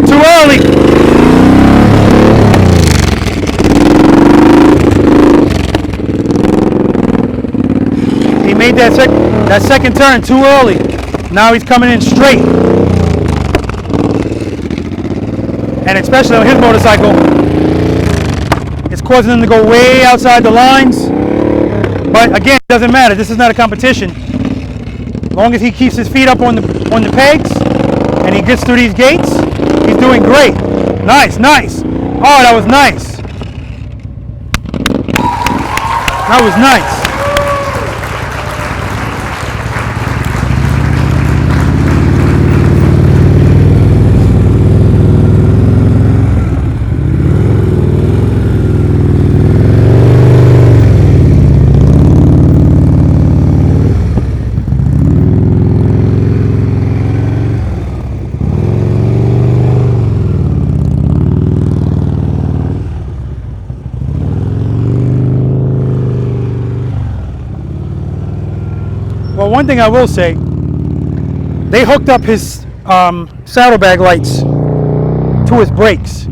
Too early. He made that second turn too early. Now he's coming in straight. And especially on his motorcycle, it's causing him to go way outside the lines. But again, it doesn't matter. This is not a competition. As long as he keeps his feet up on the pegs and he gets through these gates, he's doing great. Nice, nice. Oh, that was nice. That was nice. Well, one thing I will say, they hooked up his saddlebag lights to his brakes.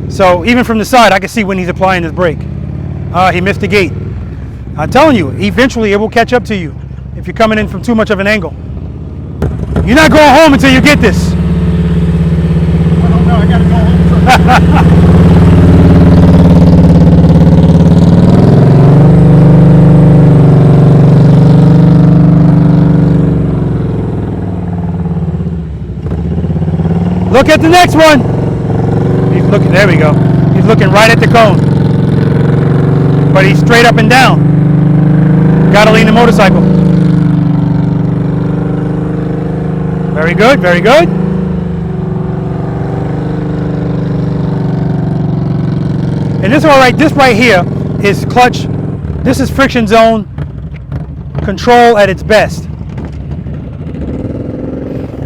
So even from the side, I can see when he's applying his brake. He missed the gate. I'm telling you, eventually it will catch up to you if you're coming in from too much of an angle. You're not going home until you get this. I don't know. I gotta go home. Look at the next one. He's looking, there we go. He's looking right at the cone. But he's straight up and down. Gotta lean the motorcycle. Very good, very good. And this right here is clutch. This is friction zone control at its best.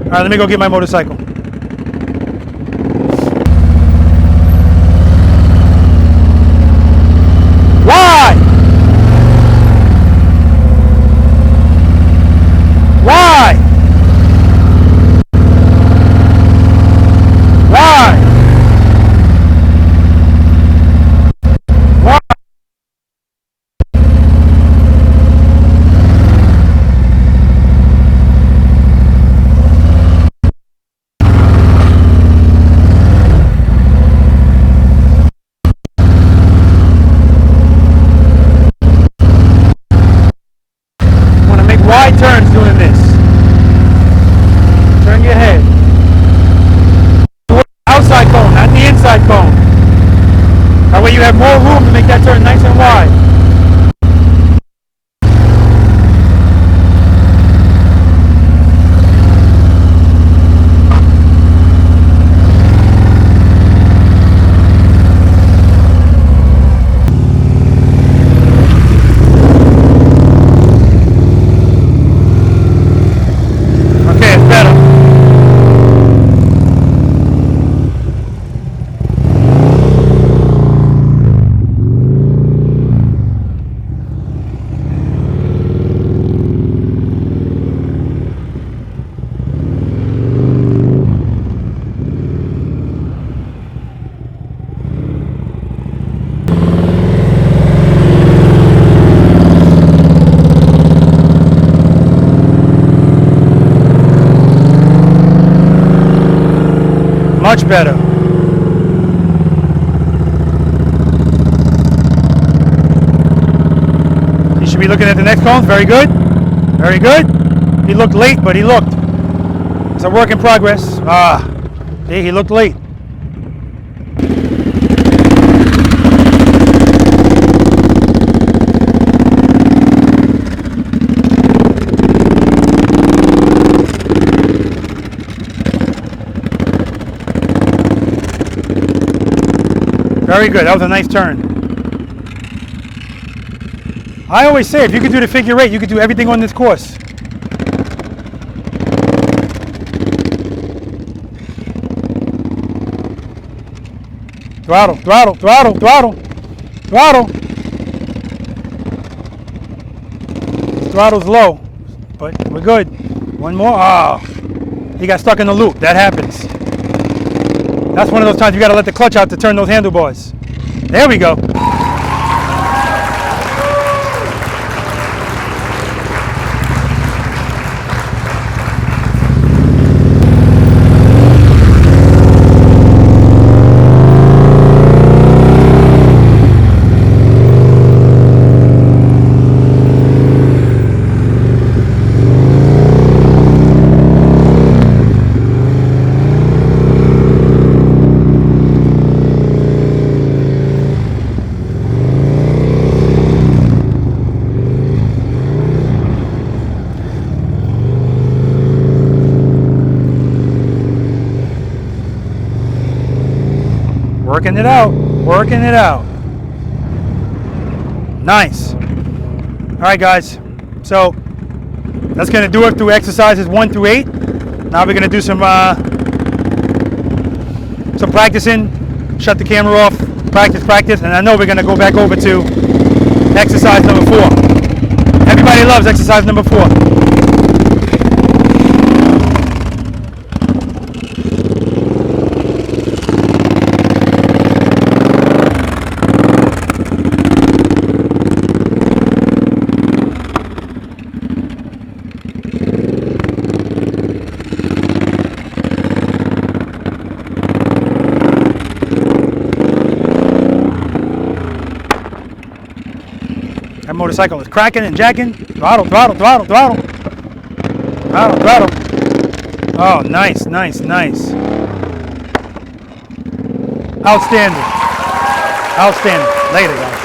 All right, let me go get my motorcycle. outside cone, not the inside cone. That way you have more room to make that turn nice and wide. Okay, it's better. Much better. You should be looking at the next cones. Very good. Very good. He looked late, but he looked. It's a work in progress. See, he looked late. Very good. That was a nice turn. I always say, if you could do the figure eight, you could do everything on this course. Throttle, throttle, throttle, throttle, throttle. Throttle's low, but we're good. One more. Oh, he got stuck in the loop. That happens. That's one of those times you got to let the clutch out to turn those handlebars. There we go. Working it out, working it out. Nice. All right, guys. So that's going to do it through exercises 1 through 8. Now we're going to do some practicing. Shut the camera off. Practice, and I know we're going to go back over to exercise number 4. Everybody loves exercise number 4. That motorcycle is cracking and jacking. Throttle, throttle, throttle, throttle. Throttle, throttle. Oh, nice, nice, nice. Outstanding. Outstanding. Later, guys.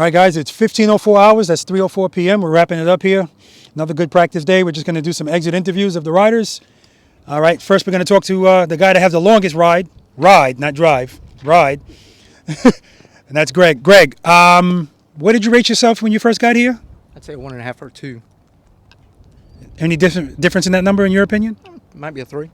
All right, guys, it's 15:04 hours. That's 3:04 p.m. We're wrapping it up here. Another good practice day. We're just going to do some exit interviews of the riders. All right, first we're going to talk to the guy that has the longest ride, not drive, ride. And that's Greg. Greg, what did you rate yourself when you first got here? I'd say 1.5 or 2. Any difference in that number in your opinion? Might be a 3.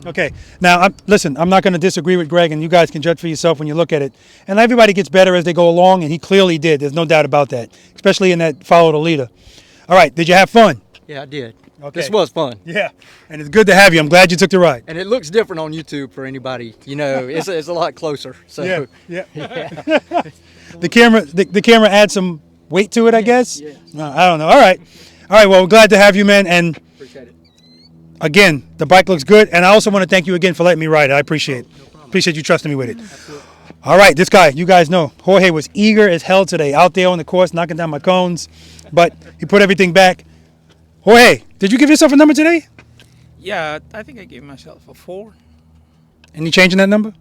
Okay. Now, listen, I'm not going to disagree with Greg, and you guys can judge for yourself when you look at it. And everybody gets better as they go along, and he clearly did. There's no doubt about that, especially in that follow the leader. All right. Did you have fun? Yeah, I did. Okay. This was fun. Yeah. And it's good to have you. I'm glad you took the ride. And it looks different on YouTube for anybody. You know, it's a lot closer. So Yeah. The camera adds some weight to it, I guess. Yeah. I don't know. All right. Well, we're glad to have you, man. And appreciate it. again, the bike looks good. And I also want to thank you again for letting me ride it. I appreciate it. Appreciate you trusting me with it. Absolutely. All right, this guy, you guys know, Jorge was eager as hell today, out there on the course, knocking down my cones, but he put everything back. Jorge, did you give yourself a number today? Yeah, I think I gave myself a 4 Any change in that number?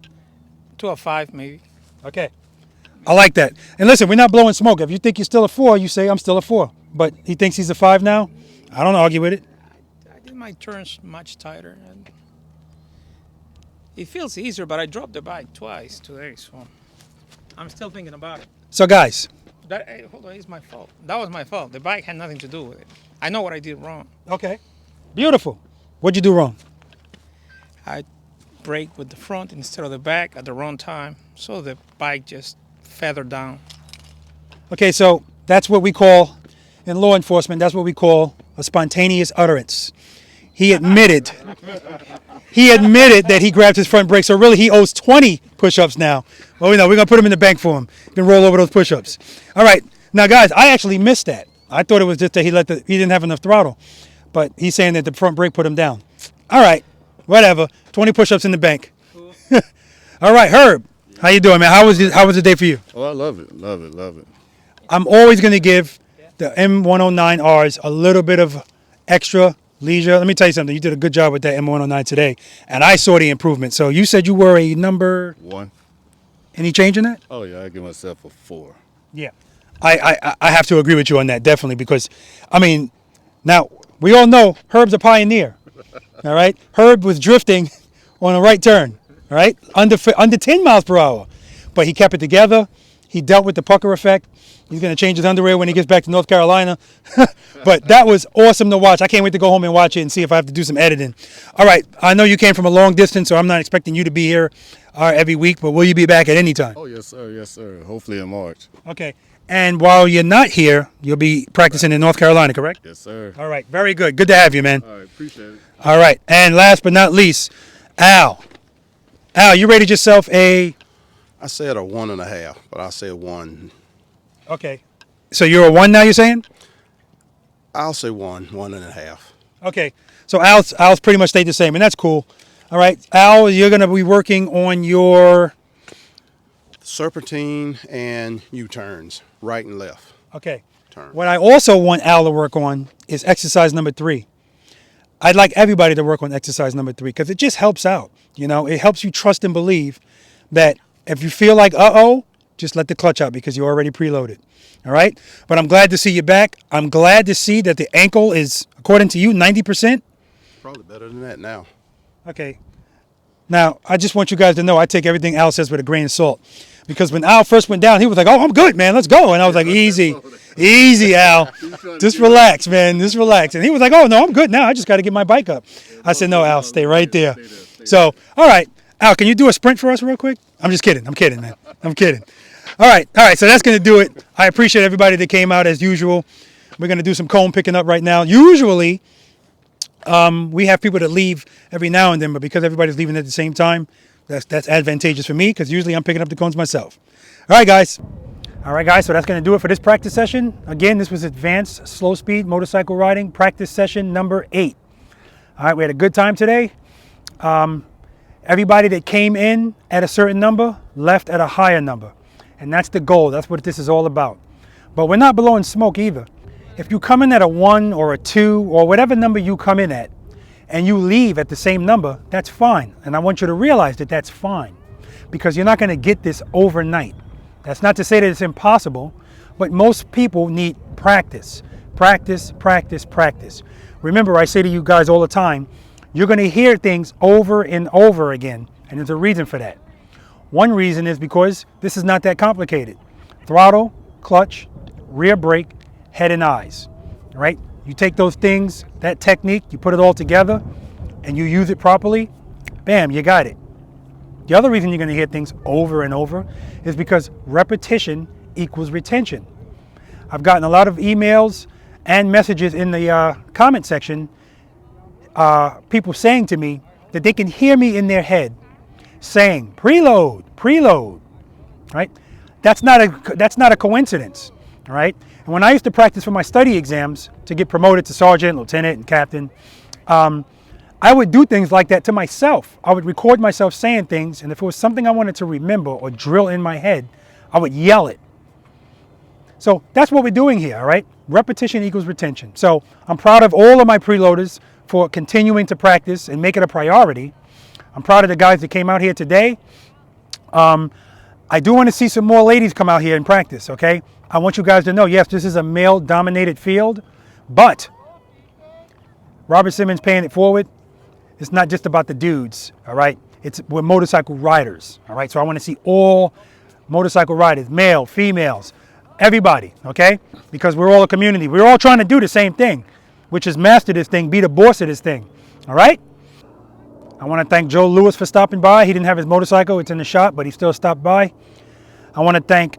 to a 5 maybe. Okay. I like that. And listen, we're not blowing smoke. If you think you're still a 4, you say I'm still a 4. But he thinks he's a 5 now. I don't argue with it. I did my turns much tighter and it feels easier, but I dropped the bike twice today, so I'm still thinking about it. So, guys. Hold on, it's my fault. That was my fault. The bike had nothing to do with it. I know what I did wrong. Okay. Beautiful. What'd you do wrong? I braked with the front instead of the back at the wrong time, so the bike just feathered down. Okay, so that's what we call, in law enforcement, that's what we call a spontaneous utterance. He admitted that he grabbed his front brake, so really he owes 20 push-ups now. Well, we're going to put him in the bank for him. He can roll over those push-ups. All right. Now, guys, I actually missed that. I thought it was just that he didn't have enough throttle. But he's saying that the front brake put him down. All right. Whatever. 20 push-ups in the bank. Cool. All right, Herb. How you doing, man? How was the day for you? Oh, I love it. Love it. Love it. I'm always going to give the M109Rs a little bit of extra leisure. Let me tell you something. You did a good job with that M109 today, and I saw the improvement. So you said you were a number 1. Any change in that? Oh, yeah, I give myself a 4. Yeah. I have to agree with you on that, definitely, because, I mean, now, we all know Herb's a pioneer, all right? Herb was drifting on a right turn, all right, under 10 miles per hour, but he kept it together. He dealt with the pucker effect. He's going to change his underwear when he gets back to North Carolina. But that was awesome to watch. I can't wait to go home and watch it and see if I have to do some editing. All right. I know you came from a long distance, so I'm not expecting you to be here every week, but will you be back at any time? Oh, yes, sir. Yes, sir. Hopefully in March. Okay. And while you're not here, you'll be practicing in North Carolina, correct? Yes, sir. All right. Very good. Good to have you, man. All right. Appreciate it. All right. And last but not least, Al. Al, you rated yourself a... I said a 1.5, but I said 1. Okay. So you're a 1 now, you're saying? I'll say 1.5. Okay. So Al's pretty much stayed the same, and that's cool. All right. Al, you're going to be working on your... Serpentine and U-turns, right and left. Okay. Turn. What I also want Al to work on is exercise number 3. I'd like everybody to work on exercise number 3 because it just helps out. You know, it helps you trust and believe that if you feel like, just let the clutch out because you're already preloaded. All right? But I'm glad to see you back. I'm glad to see that the ankle is, according to you, 90%. Probably better than that now. Okay. Now, I just want you guys to know I take everything Al says with a grain of salt. Because when Al first went down, he was like, oh, I'm good, man. Let's go. And I was like, easy, Al. Just relax, man. Just relax. And he was like, oh, no, I'm good now. I just got to get my bike up. I said, no, Al, stay right there. So, all right. Al, can you do a sprint for us real quick? I'm just kidding. I'm kidding, man. I'm kidding. All right. So that's going to do it. I appreciate everybody that came out as usual. We're going to do some cone picking up right now. Usually, we have people that leave every now and then, but because everybody's leaving at the same time, that's advantageous for me because usually I'm picking up the cones myself. All right, guys. So that's going to do it for this practice session. Again, this was advanced slow speed motorcycle riding practice session number 8. All right, we had a good time today. Everybody that came in at a certain number left at a higher number. And that's the goal. That's what this is all about. But we're not blowing smoke either. If you come in at a 1 or a 2 or whatever number you come in at, and you leave at the same number, that's fine. And I want you to realize that that's fine because you're not going to get this overnight. That's not to say that it's impossible, but most people need practice. Practice, practice, practice. Remember, I say to you guys all the time, you're going to hear things over and over again, and there's a reason for that. One reason is because this is not that complicated. Throttle, clutch, rear brake, head and eyes, right? You take those things, that technique, you put it all together, and you use it properly, bam, you got it. The other reason you're going to hear things over and over is because repetition equals retention. I've gotten a lot of emails and messages in the comment section, people saying to me that they can hear me in their head saying, preload, preload, right? That's not a coincidence, all right? And when I used to practice for my study exams to get promoted to sergeant, lieutenant, and captain, I would do things like that to myself. I would record myself saying things, and if it was something I wanted to remember or drill in my head, I would yell it. So that's what we're doing here, all right? Repetition equals retention. So I'm proud of all of my preloaders for continuing to practice and make it a priority. I'm proud of the guys that came out here today. I do want to see some more ladies come out here and practice, okay? I want you guys to know, yes, this is a male-dominated field, but Robert Simmons paying it forward. It's not just about the dudes, all right? We're motorcycle riders, all right? So I want to see all motorcycle riders, male, females, everybody, okay? Because we're all a community. We're all trying to do the same thing, which is master this thing, be the boss of this thing, all right? I want to thank Joe Lewis for stopping by. He didn't have his motorcycle. It's in the shop, but he still stopped by. I want to thank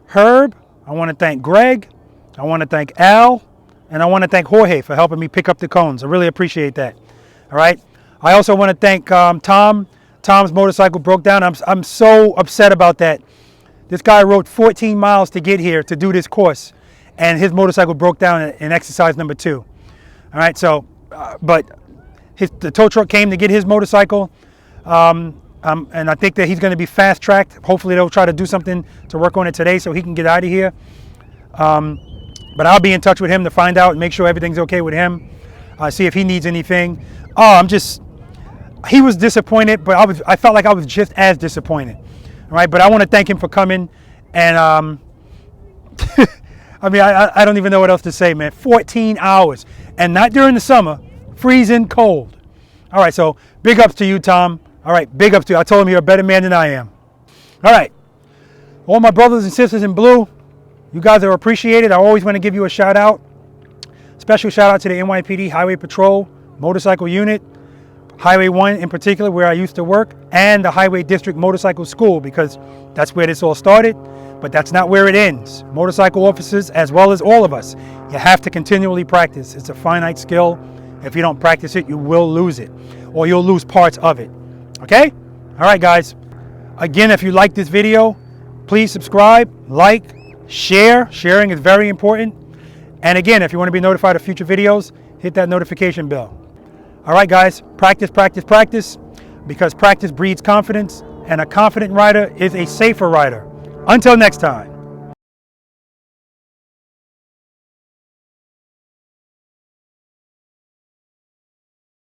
Herb. I want to thank Greg. I want to thank Al. And I want to thank Jorge for helping me pick up the cones. I really appreciate that. All right. I also want to thank Tom. Tom's motorcycle broke down. I'm so upset about that. This guy rode 14 miles to get here to do this course, and his motorcycle broke down in exercise number 2. All right. So, but the tow truck came to get his motorcycle, and I think that he's going to be fast-tracked. Hopefully they'll try to do something to work on it today so he can get out of here. But I'll be in touch with him to find out and make sure everything's okay with him. See if he needs anything. He was disappointed, but I felt like I was just as disappointed. All right, but I want to thank him for coming. And I mean, I don't even know what else to say, man. 14 hours, and not during the summer, freezing cold. All right, so big ups to you, Tom. All right, big ups to you. I told him you're a better man than I am. All right, all my brothers and sisters in blue, you guys are appreciated. I always want to give you a shout out. Special shout out to the NYPD Highway Patrol Motorcycle Unit, Highway 1 in particular, where I used to work, and the Highway District Motorcycle School, because that's where this all started, but that's not where it ends. Motorcycle officers, as well as all of us, you have to continually practice. It's a finite skill. If you don't practice it, you will lose it, or you'll lose parts of it. Okay? All right, guys. Again, if you like this video, please subscribe, like, share. Sharing is very important. And again, if you want to be notified of future videos, hit that notification bell. All right, guys, practice, practice, practice, because practice breeds confidence, and a confident rider is a safer rider. Until next time.